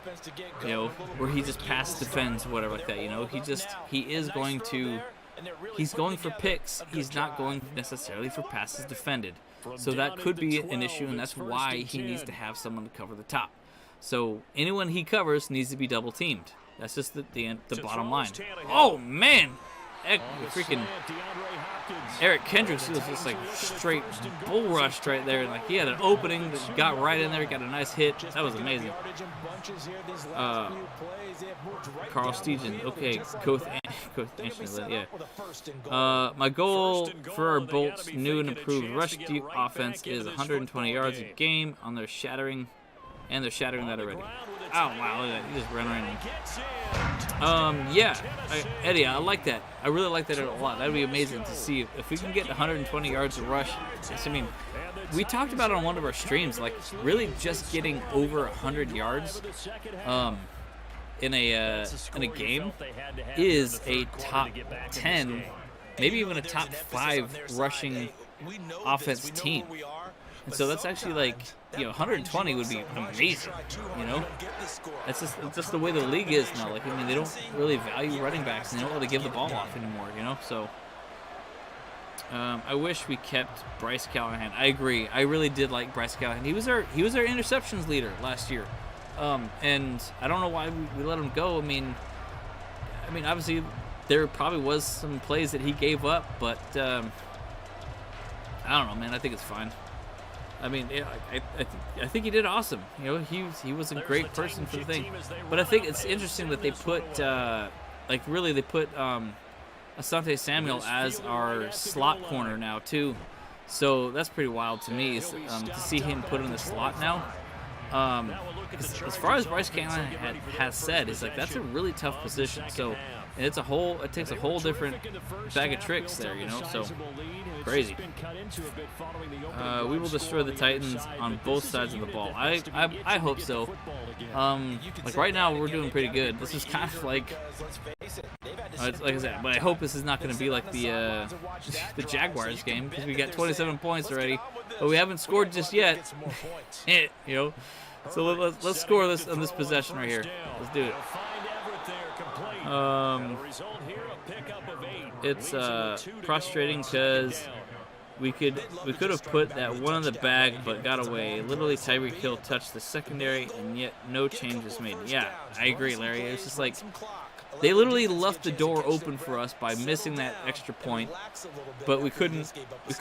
you know, where he just pass defends, whatever like that, you know. He's going for picks. He's not going necessarily for passes defended. So that could be an issue, and that's why he needs to have someone to cover the top. So anyone he covers needs to be double teamed. That's just the bottom line. Oh man, freaking Eric Kendricks was just like straight bull rushed right there. Like he had an opening, that got right in there, got a nice hit. That was amazing. Carl Stegen, okay, Coach Anthony, yeah. My goal for our Bolts' new and improved rush deep offense is 120 yards a game on their shattering, and they're shattering that already. Oh wow, look at that. He just ran right in. Yeah, Eddie, I like that. I really like that a lot. That'd be amazing to see if we can get 120 yards of rush. I mean, we talked about it on one of our streams, like really just getting over 100 yards in a game is a top 10, maybe even a top 5 rushing offense team. And so that's actually like, 120 would be amazing, It's just the way the league is now. Like, I mean, they don't really value running backs, and they don't really give the ball off anymore, So I wish we kept Bryce Callahan. I agree. I really did like Bryce Callahan. He was our interceptions leader last year, and I don't know why we let him go. I mean, obviously there probably was some plays that he gave up, but I don't know, man. I think it's fine. I mean, I think he did awesome. He was a great person for the thing. But I think it's interesting that they put, they put Asante Samuel as our slot corner now, too. So that's pretty wild to me, to see him put in the slot now. As far as Bryce Callahan has said, it's like that's a really tough position. So and it takes a whole different bag of tricks there, So crazy. We will destroy the Titans on both sides of the ball. I hope so. Like right now we're doing pretty good. This is kind of like I said, but I hope this is not going to be like the Jaguars game, because we got 27 points already, but we haven't scored just yet. So let's score this on this possession right here. Let's do it. It's frustrating because we could have put that one in the bag but got away. Literally Tyreek Hill touched the secondary and yet no changes made. Yeah, I agree, Larry. It's just like they literally left the door open for us by missing that extra point, but we couldn't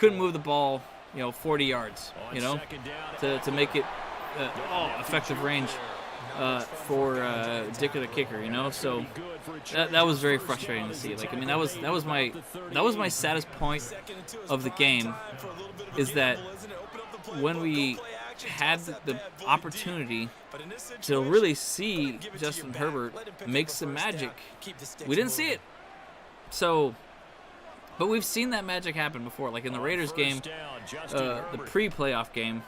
move the ball 40 yards to make it effective range for Dick of the kicker, So that was very frustrating to see. Like, I mean, that was my saddest point of the game, is that when we had the opportunity to really see Justin Herbert make some magic, we didn't see it. So, but we've seen that magic happen before, like in the Raiders game, the pre-playoff game,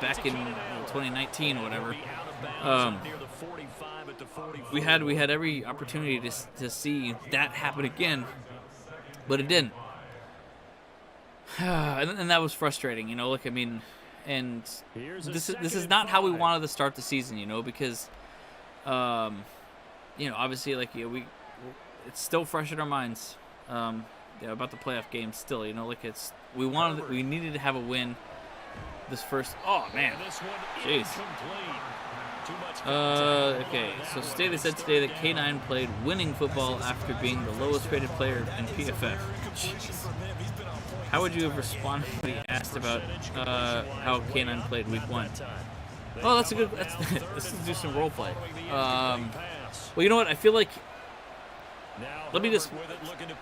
back in 2019 or whatever. We had every opportunity to see that happen again, but it didn't. And that was frustrating, Look, I mean, and this is not how we wanted to start the season, because, obviously, like it's still fresh in our minds, about the playoff game. Still, like we needed to have a win. This first, oh man, jeez. Okay, so Staley said today that K9 played winning football after being the lowest rated player in PFF. Jeez. How would you have responded when he asked about how K9 played week 1? Oh, let's do some role play. Well, you know what? I feel like, let me just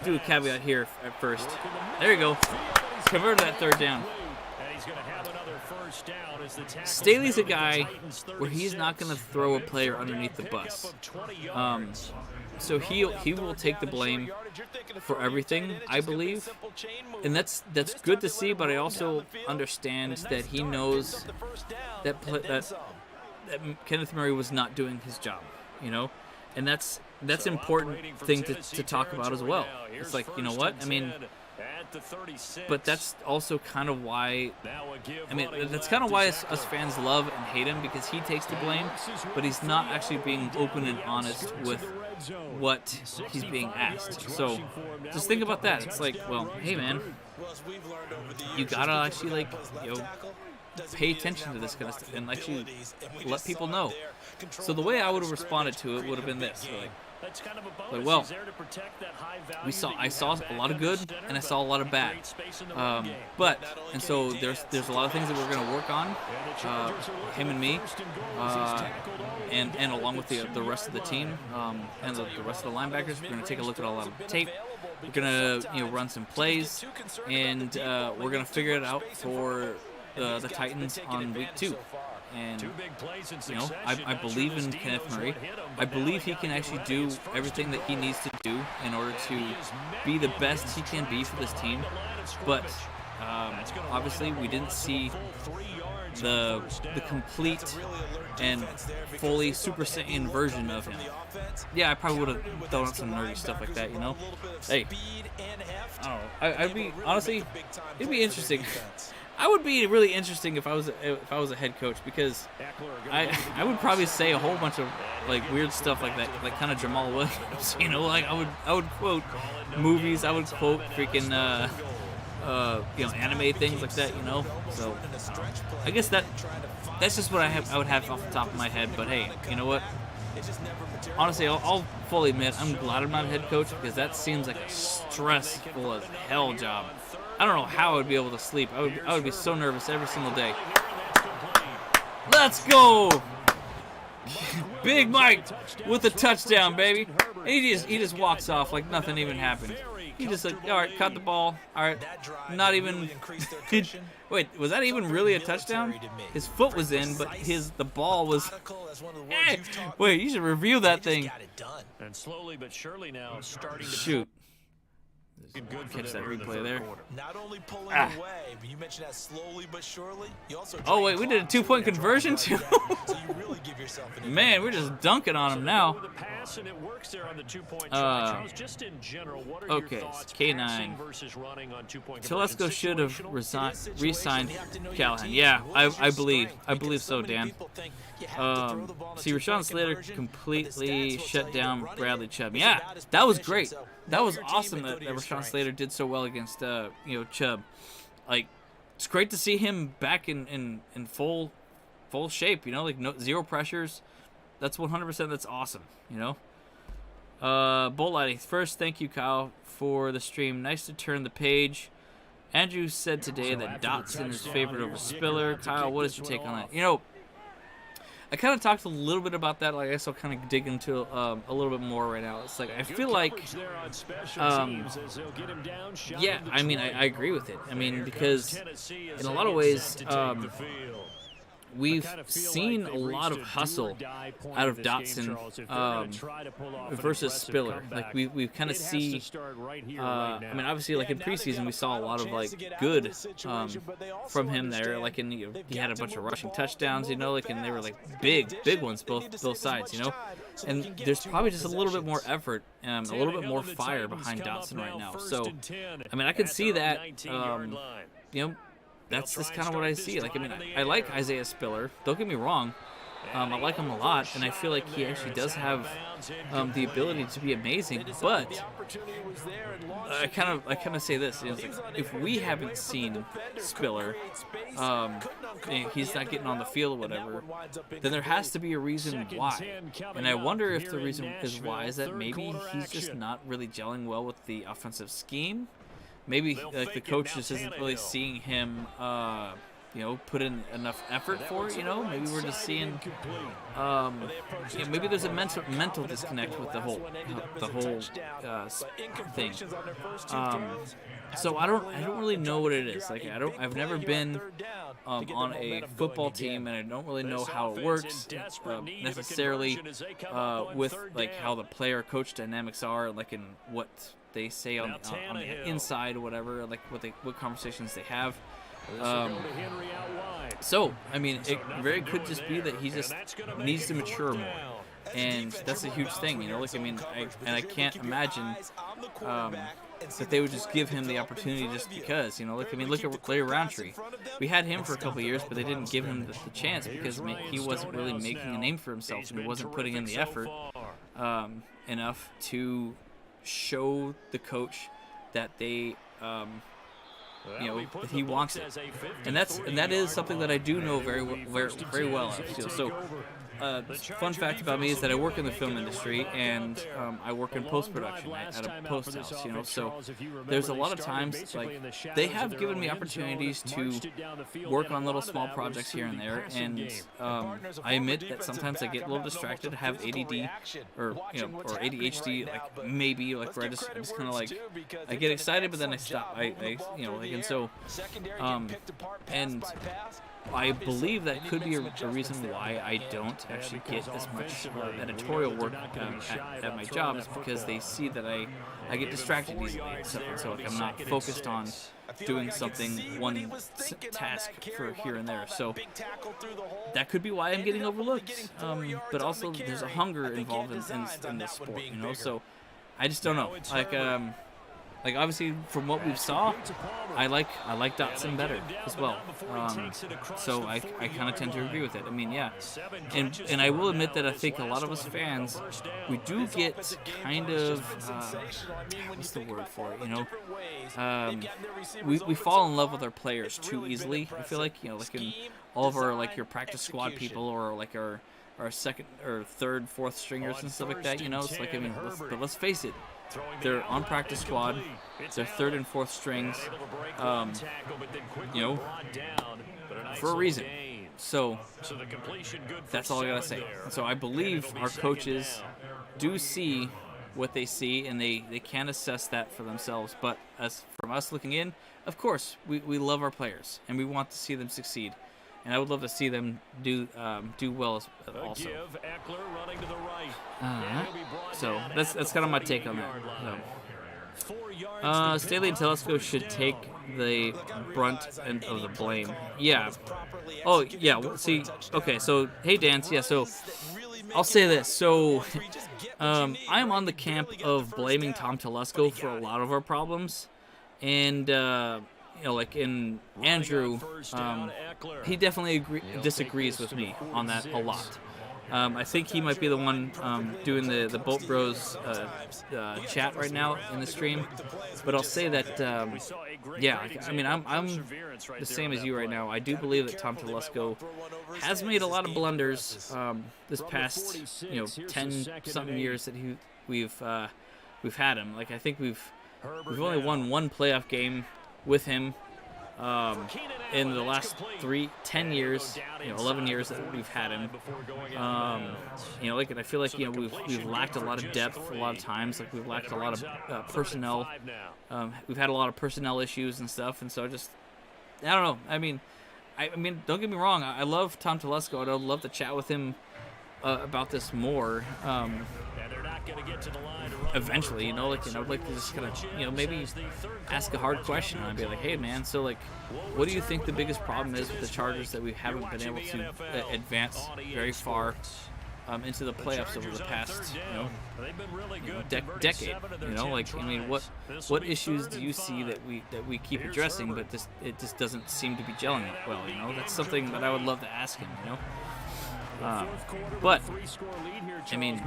do a caveat here at first. There you go. Convert that third down. Staley's a guy where he's not going to throw a player underneath the bus. So he will take the blame for everything, I believe, and that's good to see. But I also understand that he knows that Kenneth Murray was not doing his job, and that's important thing to talk about as well. It's like, you know what? I mean, but that's also kind of why, that's kind of why us fans love and hate him, because he takes the blame, but he's not actually being open and honest with what he's being asked. So just think about that. It's like, well, hey man, you gotta actually pay attention to this kind of stuff and actually let people know. So the way I would have responded to it would have been this: like, play well. I saw a lot of good, and I saw a lot of bad. And so there's a lot of things that we're going to work on, him and me, and along with the rest of the team, and the rest of the linebackers. We're going to take a look at a lot of tape. We're going to run some plays, and we're going to figure it out for the Titans on week 2. And, I believe in Kenneth Murray. I believe he can actually do everything that he needs to do in order to be the best he can be for this team. But obviously we didn't see the complete and fully Super Saiyan version of him. Yeah, I probably would have thrown out some nerdy stuff like that, Hey, I don't know. I'd be, honestly, it'd be interesting. I would be really interesting if I was a head coach, because I would probably say a whole bunch of weird stuff like that, like kind of Jamal Williams, I would quote movies, I would quote freaking anime things like that, So I guess that's just what I would have off the top of my head. But hey, you know what? Honestly, I'll fully admit I'm glad I'm not a head coach, because that seems like a stressful as hell job. I don't know how I would be able to sleep. I would be so nervous every single day. Let's go! Big Mike with a touchdown, baby. He just walks off like nothing even happened. He just all right, caught the ball. All right, not even. Wait, was that even really a touchdown? His foot was in, but the ball was. Hey, wait, you should review that thing. And slowly but surely now starting to shoot. Catch that replay there. Not only pulling away, but you mentioned that slowly but surely. You also oh wait, we did a 2-point conversion too. Man, we're just dunking on him now. Okay, it's K9. Telesco should have re-signed Callahan. Yeah, I believe so, Dan. See, Rashawn Slater completely shut down Bradley Chubb. Yeah, that was great. That was awesome that Rashawn Slater did so well against Chubb. It's great to see him back in full shape. Zero pressures. That's 100%. That's awesome. Bolt lighting. First, thank you, Kyle, for the stream. Nice to turn the page. Andrew said today that Dotson is favored over Spiller. Kyle, what is your take on that? I kind of talked a little bit about that. I guess I'll kind of dig into a little bit more right now. It's I feel like, yeah, I agree with it. Because in a lot of ways, we've seen a lot of hustle out of Dotson versus Spiller. We kind of see. Obviously, in preseason, we saw a lot of good from him there. He had a bunch of rushing touchdowns, and they were big ones, both sides, And there's probably just a little bit more effort, a little bit more fire behind Dotson right now. So, I can see that. That's just kind of what I see. I like Isaiah Spiller. Don't get me wrong. I like him a lot, and I feel like he actually does have the ability to be amazing. But I kind of say this: if we haven't seen Spiller, he's not getting on the field or whatever, then there has to be a reason why. And I wonder if the reason is that maybe he's just not really gelling well with the offensive scheme. Maybe the coach just isn't really seeing him, put in enough effort for it. Maybe we're just seeing, maybe there's a mental disconnect with the whole thing. So I don't really know what it is. I've never been on a football team, and I don't really know how it works necessarily with how the player coach dynamics are, in what they say on the inside or whatever, what conversations they have. So it very could just be that he just needs to mature more, and that's a huge thing, I can't imagine that they would just give him the opportunity just because, look at Larry Roundtree. We had him for a couple of years, but they didn't give him the chance because he wasn't really making a name for himself, and he wasn't putting in the effort enough to show the coach that they that he wants it, and that is something that I do know very well. So fun fact about me is that I work in the film industry, and I work in post-production at a post house, you know, so there's a lot of times, like, they have given me opportunities to work on little small projects here and there, and I admit that sometimes I get a little distracted, have ADD, or, you know, or ADHD, like, maybe, like, where I just kind of, like, I get excited, but then I stop, I you know, like, and so, and I believe that could be a reason why I don't actually get as much editorial work at my job, is because they see that I get distracted easily and stuff, and so like, I'm not focused on doing something, one task for here and there. So that could be why I'm getting overlooked. But also there's a hunger involved in this sport, you know. So I just don't know. Like obviously from what we saw, I like Dotson better as well. So I kind of tend to agree with it. I mean, yeah, and I will admit that I think a lot of us fans, we do get kind of what's the word for it? You know, we fall in love with our players too easily. I feel like, you know, like in all of our, like, your practice squad people, or like our second or third, fourth stringers and stuff like that. You know, it's like, I mean, let's face it. They're on practice squad. They're third and fourth strings, you know, for a reason. So that's all I gotta say. So I believe our coaches do see what they see, and they can assess that for themselves. But as from us looking in, of course, we love our players and we want to see them succeed. And I would love to see them do well also. So that's kind of my take on that. So. Staley and Telesco should take the brunt end of the blame. Yeah. Oh yeah. See. Okay. So hey, Dance. Yeah. So I'll say this. So I am on the camp of blaming Tom Telesco for a lot of our problems, and. You know, like in Andrew, he definitely disagrees with me on that a lot. I think he might be the one doing the Bolt Bros chat right now in the stream. But I'll say that, yeah, I mean, I'm the same as you right now. I do believe that Tom Telesco has made a lot of blunders this past, you know, 10-something years that we've had him. Like, I think we've only won one playoff game with him in the last 10 years, you know, 11 years that we've had him. You know, like, and I feel like, you know, we've lacked a lot of depth a lot of times. Like, we've lacked a lot of personnel. We've had a lot of personnel issues and stuff, and so I don't know. I mean, don't get me wrong. I love Tom Telesco. I'd love to chat with him about this more. Eventually, you know, like, I'd like to just kind of, you know, maybe ask a hard question, and I'd be like, hey man, so like, what do you think the biggest problem is with the Chargers that we haven't been able to advance very far into the playoffs over the past, you know, decade? You know, like, I mean, what issues do you see that we keep addressing, but it just doesn't seem to be gelling well? You know, that's something that I would love to ask him. You know. But I mean,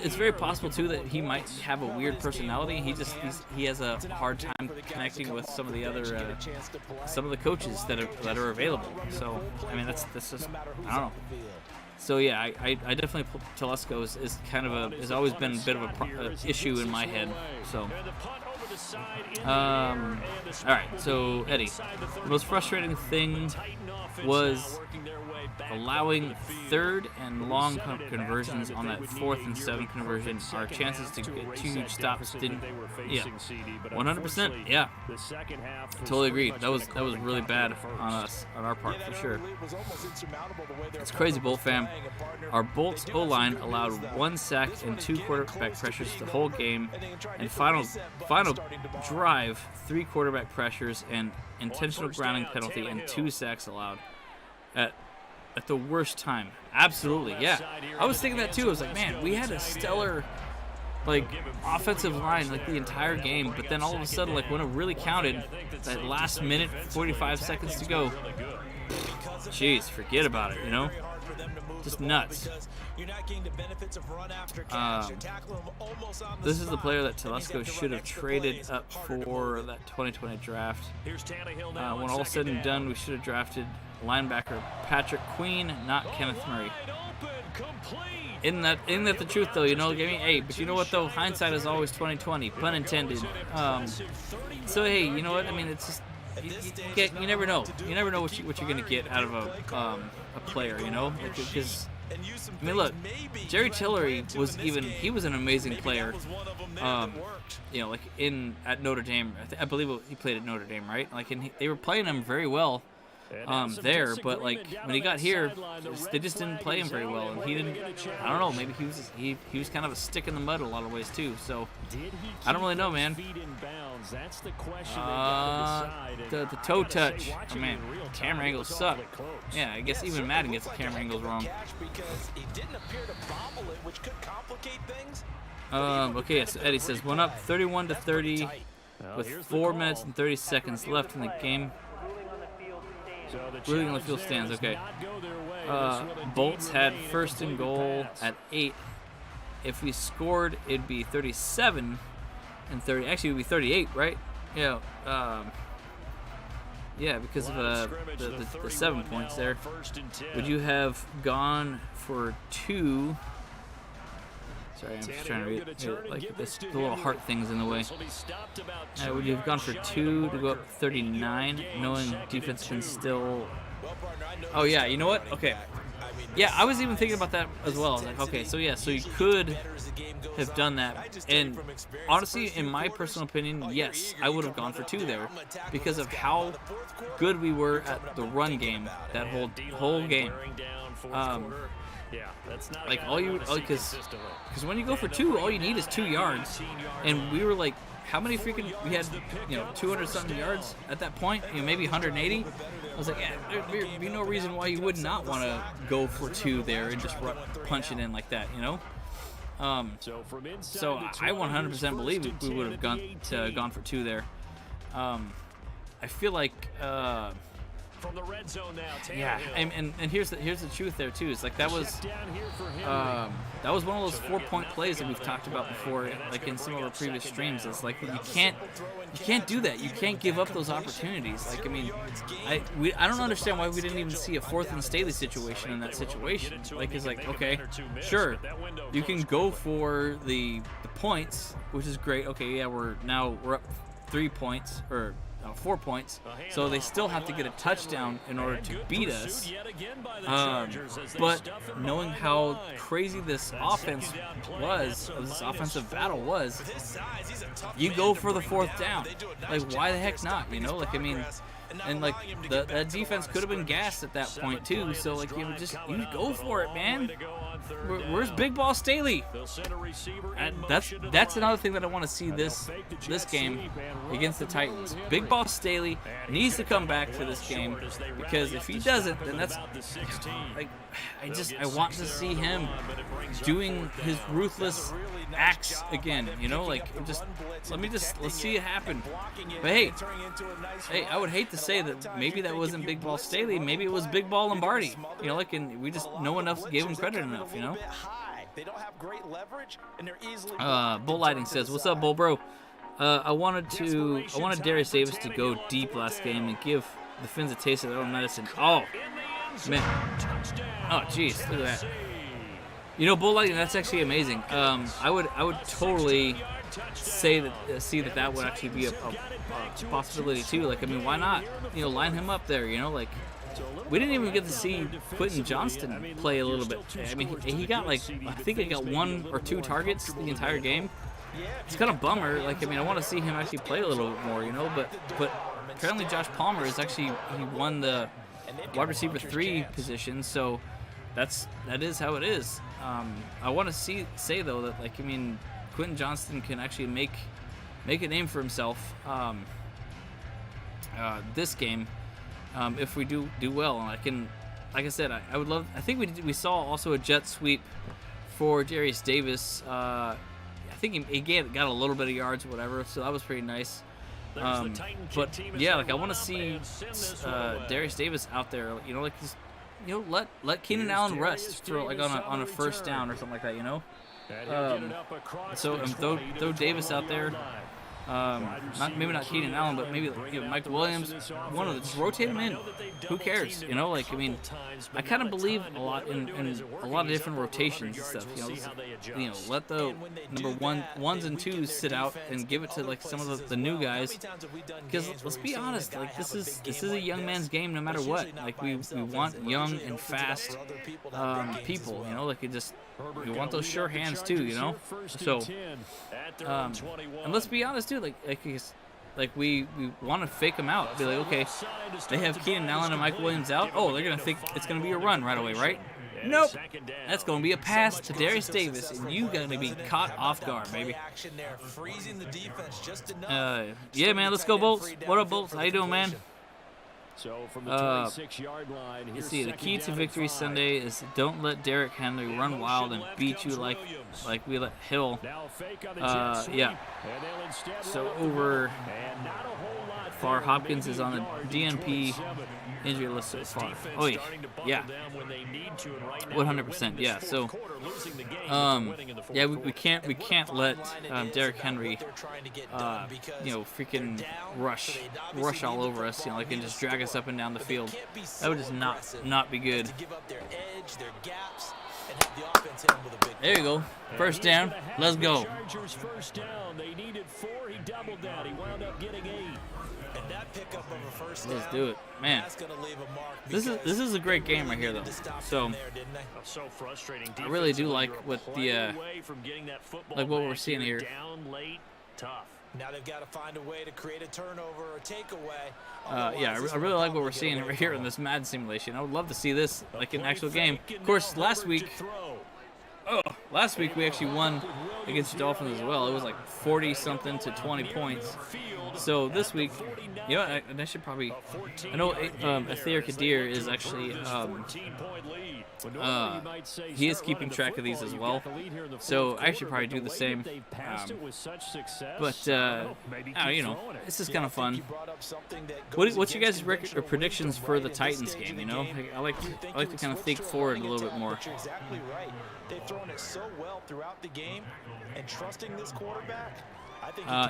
it's very possible too that he might have a weird personality. He has a hard time connecting with some of the other some of the coaches that are available. So I mean, that's just, I don't know. So yeah, I definitely put Telesco is kind of has always been a bit of a issue in my head. So. All right. So Eddie, the most frustrating thing was allowing third and long conversions on that 4th and 7 conversion. Our chances to get 2 huge stops didn't. Yeah, 100%. Yeah, totally agree. That was really bad on us, on our part, for sure. It's crazy, Bolt fam. Our Bolts O-line allowed 1 sack and 2 quarterback pressures the whole game, and final drive 3 quarterback pressures and intentional grounding penalty and 2 sacks allowed at the worst time. Absolutely, yeah. I was thinking that too. I was like, man, we had a stellar, like, offensive line like the entire game, but then all of a sudden, like, when it really counted, that last minute, 45 seconds to go, jeez, forget about it, you know? Just nuts. This is the player that Telesco should have traded up for that 2020 draft. When all said and done, we should have drafted linebacker Patrick Queen, not Kenneth Murray. Isn't that the truth though? You know, but you know what though? Hindsight is always 20/20, pun intended. So hey, you know what? I mean, it's just you never know. You never know what you're gonna get out of a player. You know, because I mean, look, Jerry Tillery was an amazing player. You know, like at Notre Dame, I believe he played at Notre Dame, right? Like, they were playing him very well. There, but like when he got here, they just didn't play him very well, and he didn't. I don't know. Maybe he was kind of a stick in the mud a lot of ways too. So I don't really know, man. The toe touch. Oh, man, camera angles suck. Yeah, I guess even Madden gets the camera angles wrong. Okay, so Eddie says one up, 31-30, with 4 minutes and 30 seconds left in the game. Ruling on the field stands, okay. Bolts had first and goal at 8. If we scored, it'd be 37 and 30. Actually, it would be 38, right? Yeah. Yeah, because of the 7 points there. Would you have gone for 2? Sorry, I'm just trying to read like the little heart things in the way. Would you have gone for 2 to go up 39, knowing defense can still? Oh yeah, you know what? Okay. Yeah, I was even thinking about that as well. Like, okay, so yeah, so you could have done that. And honestly, in my personal opinion, yes, I would have gone for 2 there because of how good we were at the run game that whole game. Yeah, that's not like because when you go for 2, all you need is 2 yards, and we were like, how many freaking we had, 200 something yards at that point, maybe 180. I was like, yeah, there'd be no reason why you would not want to go for 2 there and just punch it in like that, So I 100% believe we would have gone for 2 there. I feel like. From the red zone now, yeah, and here's the truth there too. It's like that was one of those 4-point plays that we've talked about before, like in some of our previous streams. It's like you can't do that. You can't give up those opportunities. Like, I mean, I don't understand why we didn't even see a 4th and Staley situation in that situation. Like, it's like, okay, sure, you can go for the points, which is great. Okay, yeah, we're up 3 points or 4 points, so they still have to get a touchdown in order to beat us. But knowing how crazy this offense was, this offensive battle was, you go for the 4th down. Like, why the heck not? Like, I mean, and like that defense could have been gassed at that point too. So like you go for it, man. Where's Big Ball Staley? That's another thing that I want to see this game against the Titans. Big Ball Staley needs to come back to this game, because if he doesn't, then that's like I want to see him doing his ruthless acts again. Like let's see it happen. But hey, I would hate to say that maybe that wasn't Big Ball Staley. Maybe it was Big Ball Lombardi. And we just no one else gave him credit enough. They don't have great leverage, and they're easily. Bull Lighting says, "What's up, Bull Bro? I wanted Darius Davis to go deep last game and give the Finns a taste of their own medicine." Oh man! Oh jeez, look at that. Bull Lighting, that's actually amazing. I would totally see that would actually be a possibility too. Like, I mean, why not? Line him up there. Like. We didn't even get to see Quentin Johnston play a little bit. I mean, he got I think he got 1 or 2 targets the entire game. It's kind of bummer. Like, I mean, I want to see him actually play a little bit more, But apparently Josh Palmer he won the wide receiver 3 position, so that is how it is. I want to say though that Quentin Johnston can actually make a name for himself this game. If we do well, and like I said, I would love. I think we saw also a jet sweep for Darius Davis. I think he got a little bit of yards or whatever, so that was pretty nice. But yeah, I want to see Darius Davis out there. Let Keenan Allen rest for on a first down or something like that. So throw Davis out there. maybe not Keenan Allen, but maybe Mike Williams. One of them, just rotate him in. Who cares? Like, I mean, I kind of believe a lot in a lot of different rotations and stuff. Let the ones and twos sit out and give it to like some of the new guys. Because let's be honest, like this is a young man's game no matter what. Like we want young and fast people. Like we want those sure hands too. So and let's be honest too. Like we want to fake them out. Be like, okay, they have Keenan Allen and Mike Williams out. Oh, they're gonna think it's gonna be a run right away, right? Nope. That's gonna be a pass to Darius Davis, and you gonna be caught off guard, baby. Yeah, man. Let's go, Bolts. What up, Bolts? How you doing, man? So from the 26-yard line, you see, the key to victory Sunday is don't let Derrick Henry run wild and beat you like we let Hill. Yeah. So over far, Hopkins is on the DNP injury list so far. Oh yeah. 100%. Yeah. So yeah, we can't let Derrick Henry freaking rush all over us, like, and just drag us up and down the field. That would just not be good. There you go. First down. Let's go. They needed 4. He doubled that. He wound up getting 8. And that pickup of a first Let's down, do it, man. that's gonna leave a mark. This is a great game right here, though. So I really do like what what we're seeing here. Now they've got to find a way to create a turnover or takeaway. Yeah, I really like what we're seeing right here in this Madden simulation. I would love to see this like in actual game. Of course, last week we actually won against the Dolphins as well. It was like 40-something to 20 points. So this week, I should probably. I know Athir Kadir is actually. He is keeping track of these as well. So I should probably do the same. But this is kind of fun. What's your guys' predictions for the Titans game? I like to kind of think forward a little bit more. You're exactly right. They've thrown it so well throughout the game, and trusting this quarterback.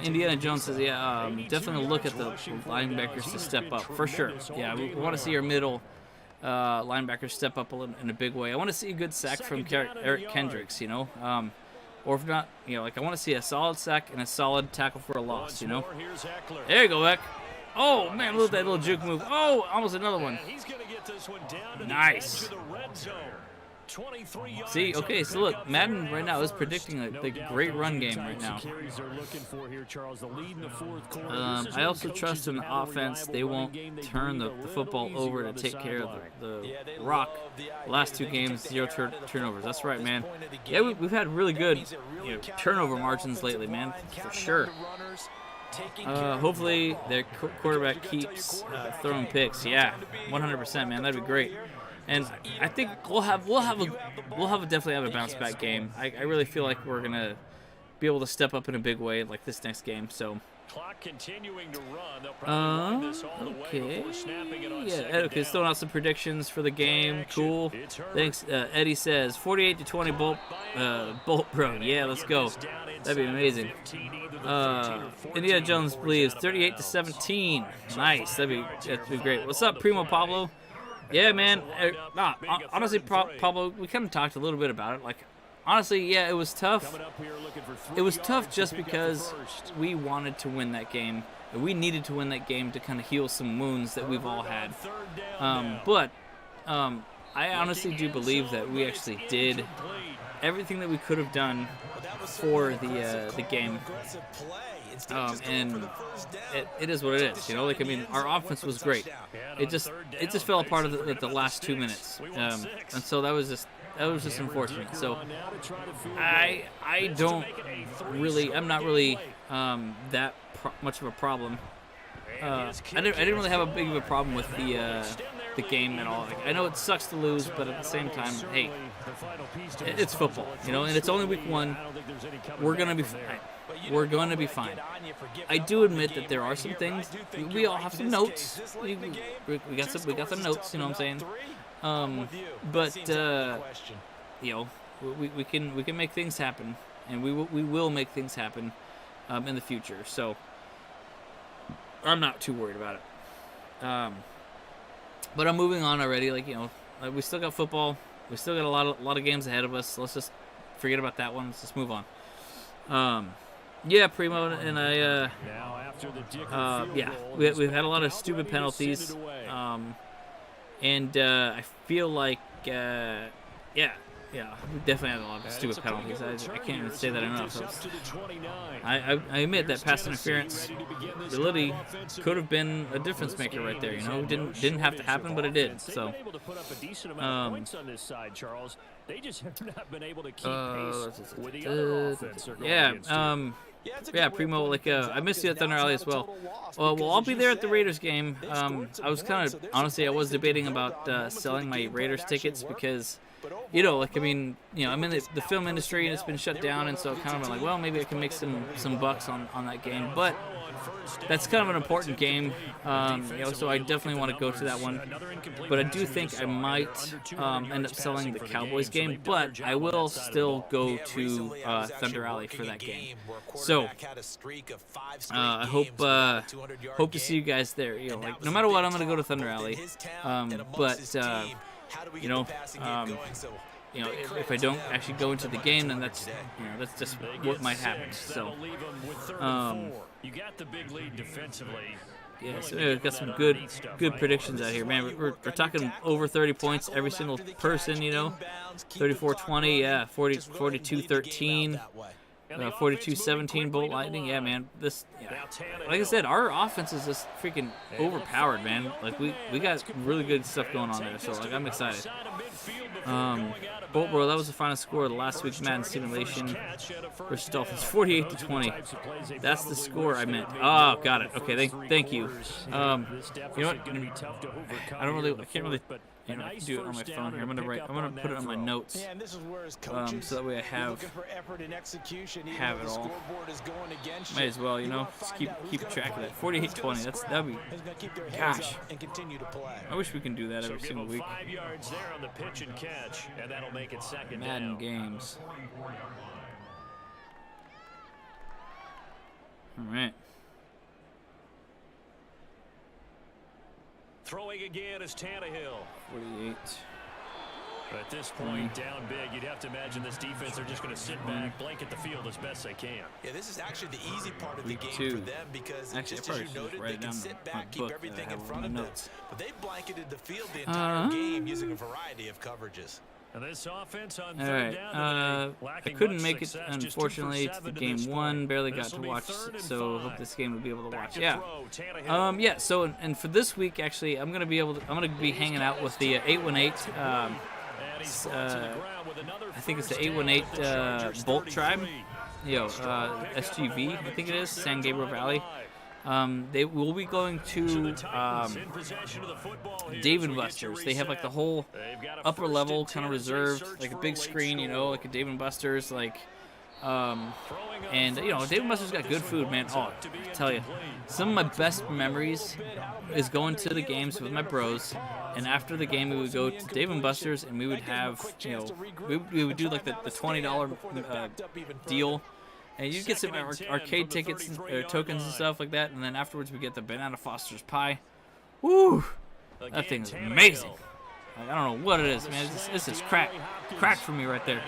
Indiana Jones says, definitely look at the linebackers to step up, for sure. Yeah, we want to see our middle linebackers step up in a big way. I want to see a good sack from Eric Kendricks, or if not, like I want to see a solid sack and a solid tackle for a loss, There you go, Beck. Oh, man, look at that little juke move. Oh, almost another one. Nice. See, okay, so look, Madden right now is predicting the great run game right now. I also trust in the offense. They won't turn the football over to take care of the rock. Last 2 games, 0 turnovers. That's right, man. Yeah, we've had really good turnover margins lately, man, for sure. Hopefully their quarterback keeps throwing picks. Yeah, 100%, man. That'd be great. And I think we'll definitely have a bounce back game. I really feel like we're gonna be able to step up in a big way like this next game. So. Okay. Yeah. Okay. Throwing out some predictions for the game. Cool. Thanks. Eddie says 48-20 Bolt Bro. Yeah, let's go. That'd be amazing. Indiana Jones believes 38-17. Nice. That'd be great. What's up, Primo Pablo? Yeah, man. Honestly, Pablo, we kind of talked a little bit about it. Like, honestly, yeah, it was tough. It was tough just because we wanted to win that game. And we needed to win that game to kind of heal some wounds that we've all had. But I honestly do believe that we actually did everything that we could have done for the game. And it is what it is, Like, I mean, our offense was great. It just fell apart at the last 2 minutes, and so that was just unfortunate. So I'm not really that much of a problem. I didn't really have a big of a problem with the game at all. Like, I know it sucks to lose, but at the same time, hey, it's football, and it's only week 1. We're gonna be fine. We're going to be fine. I do admit that there are some things. We all have some notes. We got some notes. You know what I'm saying? But we can make things happen, and we will make things happen. in the future. So I'm not too worried about it. But I'm moving on already. Like, we still got football. We still got a lot of games ahead of us. Let's just forget about that one. Let's just move on. Yeah, Primo and I. We've had a lot of stupid penalties. And I feel like, we definitely had a lot of stupid penalties. I can't even say that enough. I admit that pass interference really could have been a difference maker right there. Didn't have to happen, but it did. So, they just have not been able to keep pace with the other offense. Primo, I missed you at Thunder Alley as well. Well, I'll be there at the Raiders game. I was honestly, I was debating about selling my Raiders tickets because, I'm in the film industry and it's been shut down, and so I've kind of been like, well, maybe I can make some bucks on that game. But that's kind of an important game, so I definitely want to go to that one. But I do think I might end up selling the Cowboys game, but I will still go to Thunder Alley for that game. So I hope to see you guys there. No matter what, I'm going to go to Thunder Alley. If I don't actually go into the game, then that's just what might happen. So, you got the big lead defensively. Yeah, so we've got some good predictions out here, man. We're talking over 30 points every single person, 34-20, yeah, 42-13. 42-17 Bolt Lightning. Yeah, man. Like I said, our offense is just freaking overpowered, man. Like we got really good stuff going on there. So I'm excited. Bolt Bro, that was the final score of the last week's Madden simulation versus Dolphins, 48-20. That's the score I meant. Oh, got it. Okay, thank you. You know what? I can't really do it on my phone here. I'm gonna put it on my notes, so that way I have it all. Might as well, just keep track of that. 48-20. That'd be. Gosh, I wish we can do that every single week. 5 yards there on the pitch and catch, and that'll make it second Madden down. games. All right. Throwing again is Tannehill. 48. At this point, down big, you'd have to imagine this defense are just going to sit back, blanket the field as best they can. Yeah, this is actually the easy part of the game Week2. for them because Actually, just as you noted, they can sit back, keep everything in front of them. But they blanketed the field the entire game using a variety of coverages. And this offense on All third right. down I couldn't make it, unfortunately, to the game one. Barely got to watch, so hope this game will be able to watch. Yeah. Yeah. So, and for this week, actually, I'm gonna be hanging out with the 818. I think it's the 818 Bolt Tribe. SGV. I think it is San Gabriel Valley. They will be going to Dave & Buster's. They have like the whole upper level kind of reserved, like a big screen, like a Dave & Buster's, and Dave & Buster's got good food, man. Oh, I tell you, some of my best memories is going to the games with my bros, and after the game we would go to Dave & Buster's and we would have, we would do like the $20 deal. And you get some arcade tickets or tokens and stuff like that, and then afterwards we get the Banana Foster's pie. Woo! That thing is amazing. Like, I don't know what it is, man. This is crack for me right there.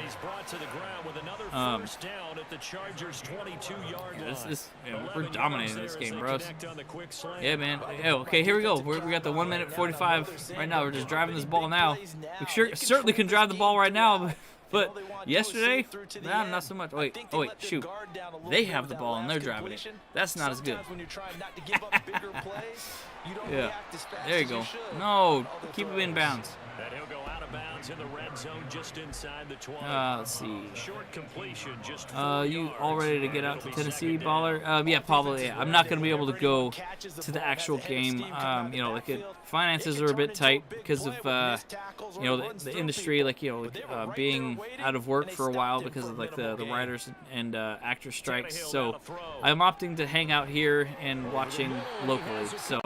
We're dominating this game, bros. Yeah, man. Okay, here we go. We got the 1 minute 45 right now. We're just driving this ball now. We certainly can drive the ball right now. But yesterday, not so much. Oh, wait, shoot. They have the ball and they're driving it. That's not as good. Yeah, there you go. No, keep him in bounds. And he'll go out of bounds in the red zone just inside the 12. Let's see. Short completion, just you all ready to get out to Tennessee, Baller? Yeah, probably. Yeah. I'm not going to be able to go to the actual game. Finances are a bit tight because of, the industry, being out of work for a while because of, the writers and actor strikes. So I'm opting to hang out here and watching locally. So.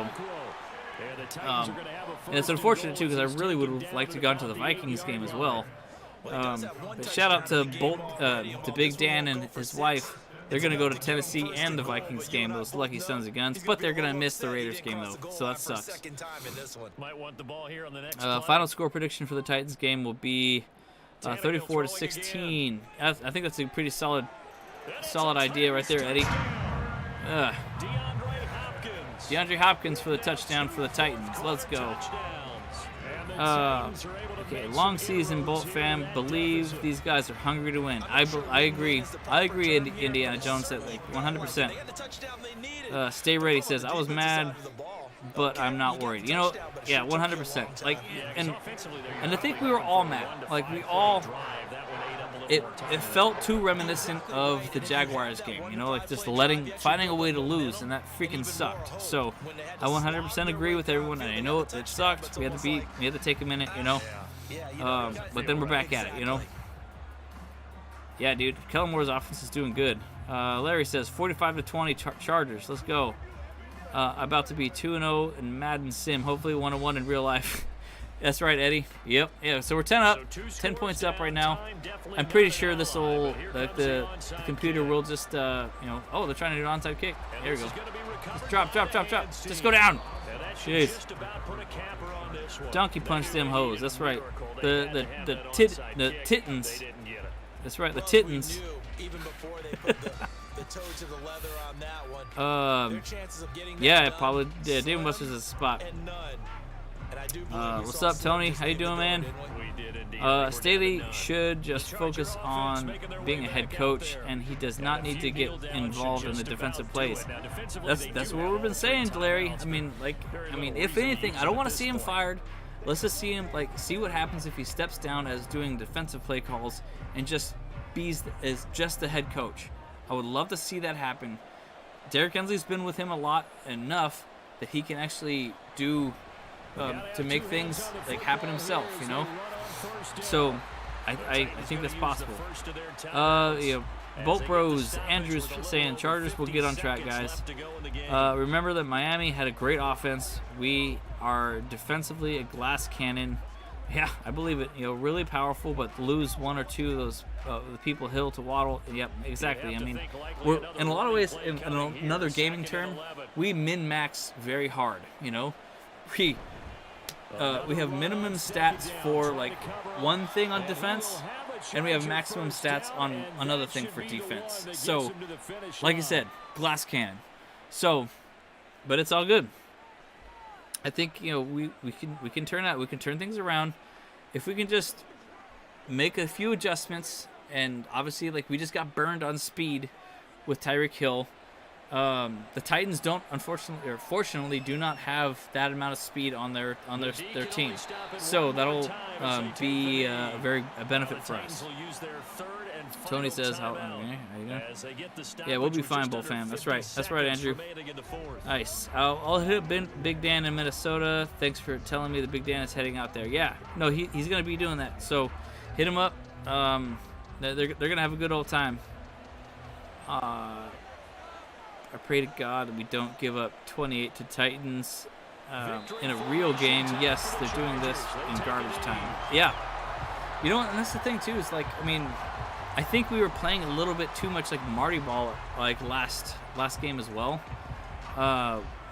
And it's unfortunate too because I really would have liked to go to the Vikings game as well. But shout out to Bolt, to Big Dan and his wife They're going to go to Tennessee and the Vikings game, those lucky sons of guns, but they're going to miss the Raiders game, though, so that sucks. Might want the ball here on the next Final score prediction for the Titans game will be 34-16. I think that's a pretty solid idea right there, Eddie. DeAndre Hopkins for the touchdown for the Titans. Let's go. Okay, long season, Bolt fam. Believe these guys are hungry to win. I agree. I agree, Indiana Jones said, like, 100%. Stay ready says, I was mad, but I'm not worried. You know, yeah, 100%. Like, and I think we were all mad. Like, we all... It felt too reminiscent of the Jaguars game, you know, like just finding a way to lose, and that freaking sucked. So I 100% agree with everyone, and I know it sucked. We had to take a minute, you know. But then we're back at it, you know. Yeah, dude, Kellen Moore's offense is doing good. Larry says 45-20 Chargers. Let's go. About to be 2-0 in Madden Sim. Hopefully 1-1 in real life. That's right, Eddie. Yep. Yeah. So we're 10 up, 10 points up right now. I'm pretty sure this will, like the computer will just, you know. Oh, they're trying to do an onside kick. There we go. Just drop. Just go down. Jeez. Donkey punch them hoes. That's right. The Titans. That's right. The Titans. Yeah, probably. Yeah, Dave Buster's is a spot. What's up, Tony? How you doing, man? Staley should just focus on being a head coach, and he does not need to get involved in the defensive plays. That's what we've been saying, Larry. I mean, if anything, I don't want to see him fired. Let's just see him, see what happens if he steps down as doing defensive play calls and just is just the head coach. I would love to see that happen. Derrick Henry's been with him a lot enough that he can actually do. To make things happen himself, you know. So, I think that's possible. Bolt Bros, Andrew's saying Chargers will get on track, guys. Remember that Miami had a great offense. We are defensively a glass cannon. Yeah, I believe it. You know, really powerful, but lose one or two of those the people Hill to Waddle. Yep, exactly. I mean, we're in a lot of ways, in another gaming term, we min-max very hard. You know, we have minimum stats for one thing on defense, and we have maximum stats on another thing for defense. So, like I said, glass cannon. So, but it's all good. I think we can turn things around if we can just make a few adjustments. And obviously, we just got burned on speed with Tyreek Hill. The Titans fortunately do not have that amount of speed on their team, so that'll be a benefit for us. Tony says, yeah, we'll be fine, Bull fam. That's right, Andrew. Nice. I'll hit Big Dan in Minnesota. Thanks for telling me that Big Dan is heading out there. Yeah, no, he's gonna be doing that. So hit him up. They're gonna have a good old time. I pray to God that we don't give up 28 to Titans in a real game. Yes, they're doing this in garbage time. Yeah. You know what? And that's the thing, too, is I think we were playing a little bit too much like Marty Ball last game as well.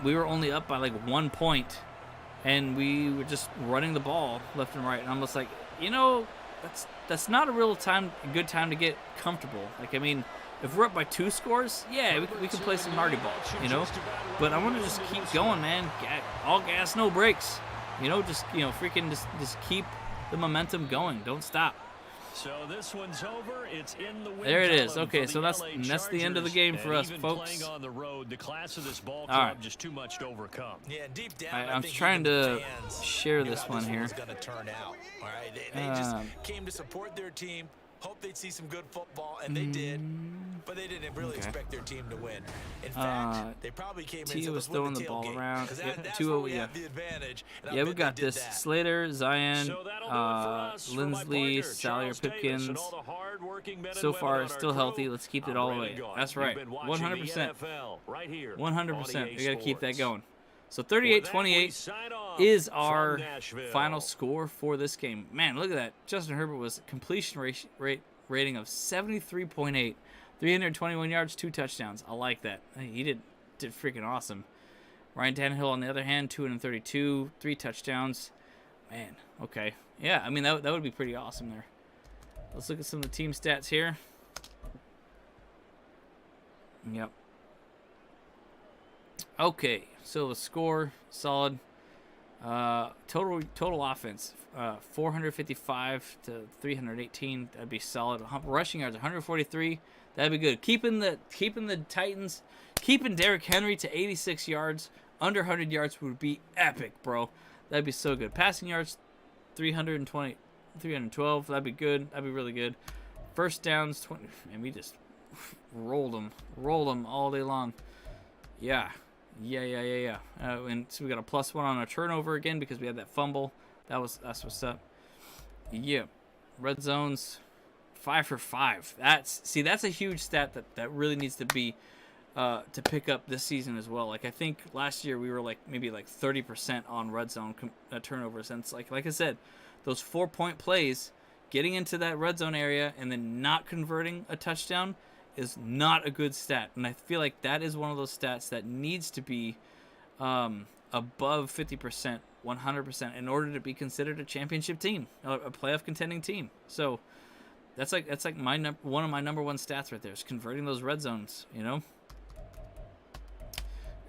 We were only up by 1 point, and we were just running the ball left and right. And I'm just that's not a good time to get comfortable. If we're up by 2 scores, yeah, we can play some Marty Ball, you know. But I want to just keep going, man. All gas, no brakes. Just keep the momentum going. Don't stop. So this one's over. It's in the there it is. Okay, so that's the end of the game for us, folks. On the road, the class of this ball club just too much to overcome. Yeah, deep down, I'm trying to share this one here. They just came to support their team. Hope they'd see some good football, and they did, but they didn't really expect their team to win. In fact, they probably came in Tia was throwing the ball around. Yeah, we got this. Slater, Zion, Lindsley, Sally, Pipkins. So far, it's still healthy. Let's keep it all the way. That's right. 100%. 100%. We got to keep that going. So 38-28 is our final score for this game. Man, look at that. Justin Herbert was completion rate rating of 73.8. 321 yards, 2 touchdowns. I like that. He did freaking awesome. Ryan Tannehill, on the other hand, 232, 3 touchdowns. Man, okay. Yeah, I mean, that would be pretty awesome there. Let's look at some of the team stats here. Yep. Okay, so the score, solid. Total offense, 455 to 318. That'd be solid. Rushing yards, 143. That'd be good. Keeping the Titans, keeping Derrick Henry to 86 yards, under 100 yards would be epic, bro. That'd be so good. Passing yards, 312. That'd be good. That'd be really good. First downs, 20. Man, we just rolled them all day long. Yeah. And so we got a +1 on our turnover again because we had that fumble. That's what's up. Yeah. Red zones, 5 for 5. That's a huge stat that really needs to be to pick up this season as well. Like, I think last year we were maybe 30% on red zone turnovers, and it's like I said, those 4-point plays, getting into that red zone area and then not converting a touchdown is not a good stat. And I feel like that is one of those stats that needs to be above 50%, 100% in order to be considered a championship team, a playoff contending team. So that's like one of my number one stats right there is converting those red zones, you know?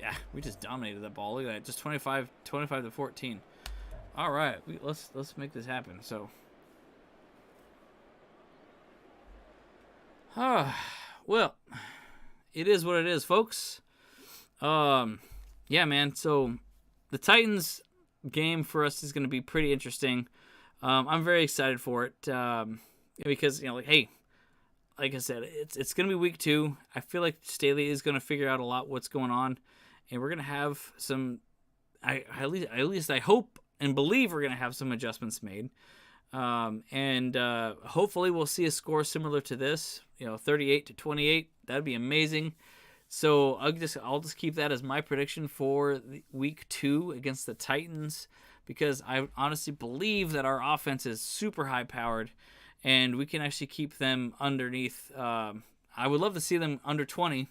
Yeah, we just dominated that ball. Look at that, just 25 to 14. All right, let's make this happen. So, well, it is what it is, folks. Yeah, man. So the Titans game for us is going to be pretty interesting. I'm very excited for it because hey, like I said, it's going to be week 2. I feel like Staley is going to figure out a lot what's going on, and we're going to have some. At least I hope and believe we're going to have some adjustments made. And hopefully we'll see a score similar to this, 38-28. That'd be amazing. So I'll just keep that as my prediction for week 2 against the Titans, because I honestly believe that our offense is super high powered and we can actually keep them underneath. I would love to see them under 20,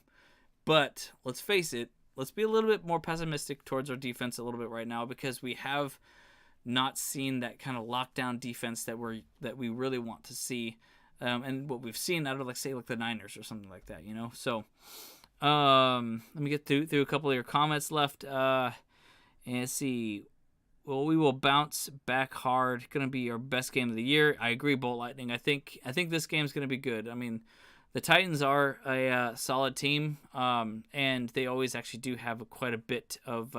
but let's face it, let's be a little bit more pessimistic towards our defense a little bit right now, because we have not seen that kind of lockdown defense that we really want to see, and what we've seen out of the Niners or something like that, So let me get through a couple of your comments left, and see. Well, we will bounce back hard. Going to be our best game of the year. I agree, Bolt Lightning. I think this game's going to be good. I mean, the Titans are a solid team, and they always actually do have quite a bit of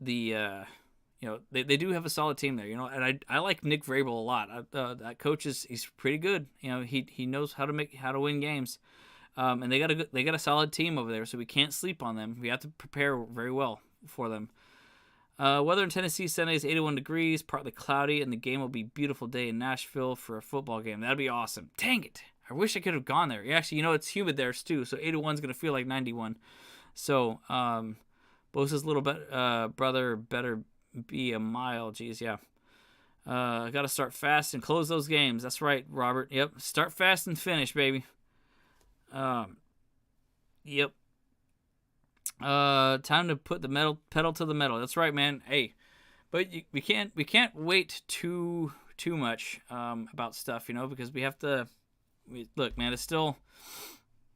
they do have a solid team there, and I like Nick Vrabel a lot. That coach he's pretty good. He knows how to win games, and they got a solid team over there, so we can't sleep on them. We have to prepare very well for them. Weather in Tennessee Sunday is 81 degrees, partly cloudy, and the game will be a beautiful day in Nashville for a football game. That'd be awesome. Dang it! I wish I could have gone there. Actually, it's humid there too, so 81 is gonna feel like 91. So, Bosa's little brother better be a mile. Jeez, yeah. Got to start fast and close those games. That's right, Robert. Yep. Start fast and finish, baby. Yep. Time to put the pedal to the metal. That's right, man. Hey, but we can't wait too much about stuff, because we have to. Look, man. It's still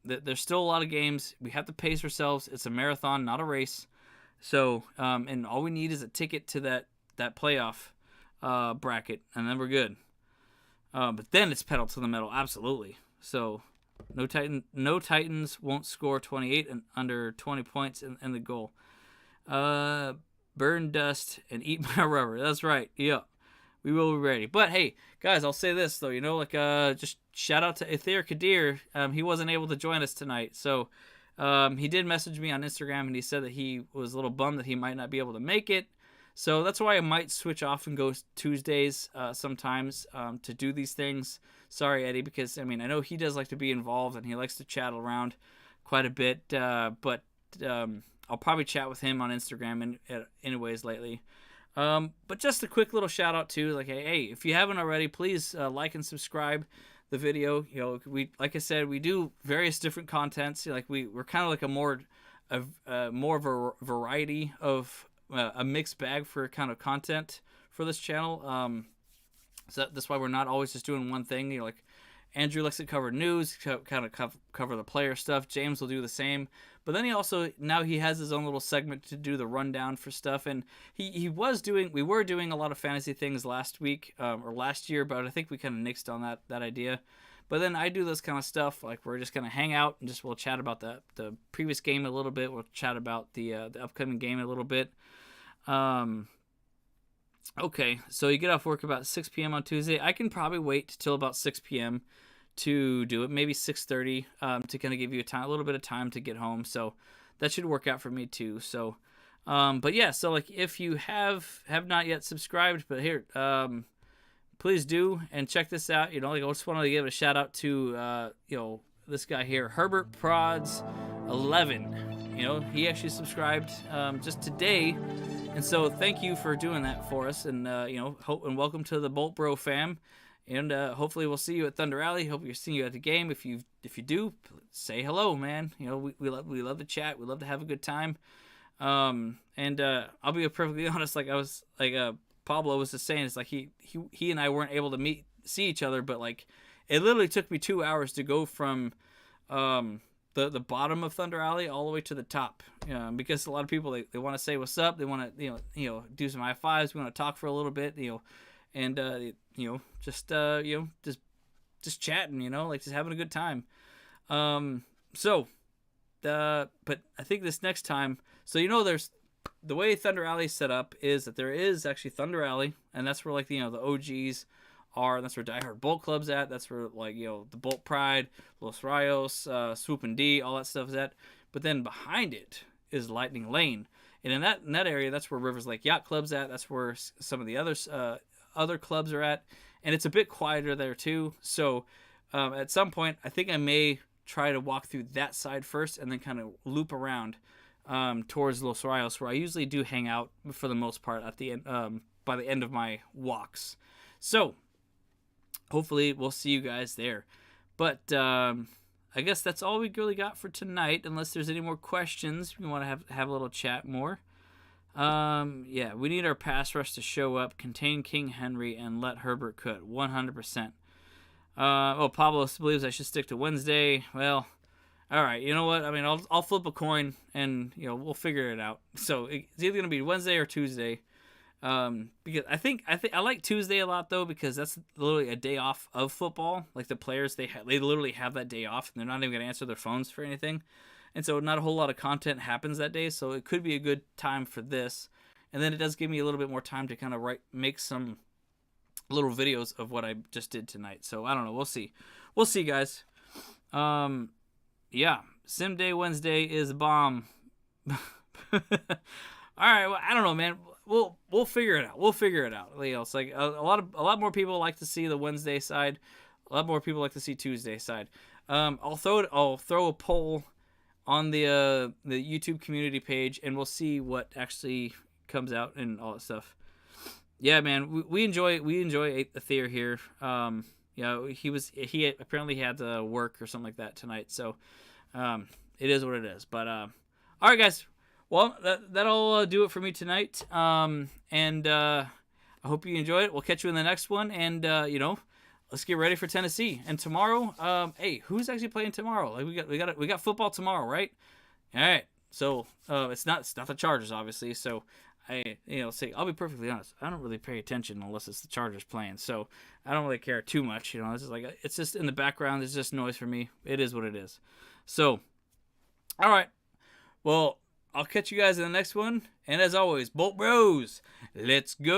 there's still a lot of games. We have to pace ourselves. It's a marathon, not a race. So, and all we need is a ticket to that playoff bracket, and then we're good. But then it's pedal to the metal, absolutely. So, no Titans won't score 28 and under 20 points in the goal. Burn dust and eat my rubber. That's right. Yeah, we will be ready. But hey, guys, I'll say this though. Just shout out to Ether Kadir. He wasn't able to join us tonight, so. He did message me on Instagram, and he said that he was a little bummed that he might not be able to make it. So that's why I might switch off and go Tuesdays sometimes to do these things. Sorry, Eddie, because, I know he does like to be involved, and he likes to chat around quite a bit. But I'll probably chat with him on Instagram anyways lately. But just a quick little shout out too, hey, if you haven't already, please like and subscribe. the video. You know, like I said, we do various different contents. Like we're kind of like more of a variety of a mixed bag for kind of content for this channel. So that's why we're not always just doing one thing. You know, like Andrew likes to cover news, kind of cover the player stuff. James will do the same. But then now he has his own little segment to do the rundown for stuff. And we were doing a lot of fantasy things last week or last year, but I think we kind of nixed on that idea. But then I do this kind of stuff, like we're just going to hang out and we'll chat about the previous game a little bit. We'll chat about the upcoming game a little bit. Okay, so you get off work about 6 p.m. on Tuesday. I can probably wait till about 6 p.m. to do it, maybe 6:30 to kind of give you a little bit of time to get home. So that should work out for me too. So, but yeah, so like if you have not yet subscribed, but here, please do and check this out. You know, like I just wanted to give a shout out to this guy here, Herbert Prods 11. You know, he actually subscribed just today. And so thank you for doing that for us, and and welcome to the Bolt Bro fam, and hopefully we'll see you at Thunder Alley. Hope you're seeing you at the game. If you do, say hello, man. You know, we love to chat. We love to have a good time. And I'll be perfectly honest. Like Pablo was just saying, it's like he and I weren't able to see each other, but like it literally took me 2 hours to go from the bottom of Thunder Alley all the way to the top, because a lot of people they want to say what's up, they want to do some high fives, we want to talk for a little bit, and just chatting, like just having a good time. But I think this next time, so there's the way Thunder Alley is set up is that there is actually Thunder Alley, and that's where like the OGs are. That's where Die Hard Bolt Club's at. That's where the Bolt Pride, Los Rayos, Swoop and D, all that stuff is at. But then behind it is Lightning Lane, and in that area, that's where Rivers Lake Yacht Club's at. That's where some of the other clubs are at, and it's a bit quieter there too. So at some point, I think I may try to walk through that side first, and then kind of loop around towards Los Rayos, where I usually do hang out for the most part at the end by the end of my walks. So hopefully we'll see you guys there. But I guess that's all we really got for tonight, unless there's any more questions. We want to have a little chat more. Yeah, we need our pass rush to show up, contain King Henry, and let Herbert cook 100%. Pablo believes I should stick to Wednesday. Well, all right, you know what? I mean, I'll flip a coin, and we'll figure it out. So it's either gonna be Wednesday or Tuesday. Because I think I like Tuesday a lot though, because that's literally a day off of football. Like the players, they literally have that day off, and they're not even gonna answer their phones for anything, and so not a whole lot of content happens that day. So it could be a good time for this, and then it does give me a little bit more time to kind of make some little videos of what I just did tonight. So I don't know. We'll see, guys. Yeah, Sim Day Wednesday is a bomb. All right, well, I don't know, man. We'll figure it out. It's like a lot more people like to see the Wednesday side. A lot more people like to see Tuesday side. I'll throw a poll on the YouTube community page, and we'll see what actually comes out and all that stuff. Yeah, man, we enjoy Aether here. He apparently had to work or something like that tonight, so it is what it is. But all right, guys. Well, that'll do it for me tonight. And I hope you enjoy it. We'll catch you in the next one. And let's get ready for Tennessee. And tomorrow, hey, who's actually playing tomorrow? Like we got football tomorrow, right? All right. So it's not the Chargers, obviously. So I'll be perfectly honest. I don't really pay attention unless it's the Chargers playing. So I don't really care too much. It's just in the background. It's just noise for me. It is what it is. So, all right. Well, I'll catch you guys in the next one. And as always, Bolt Bros, let's go!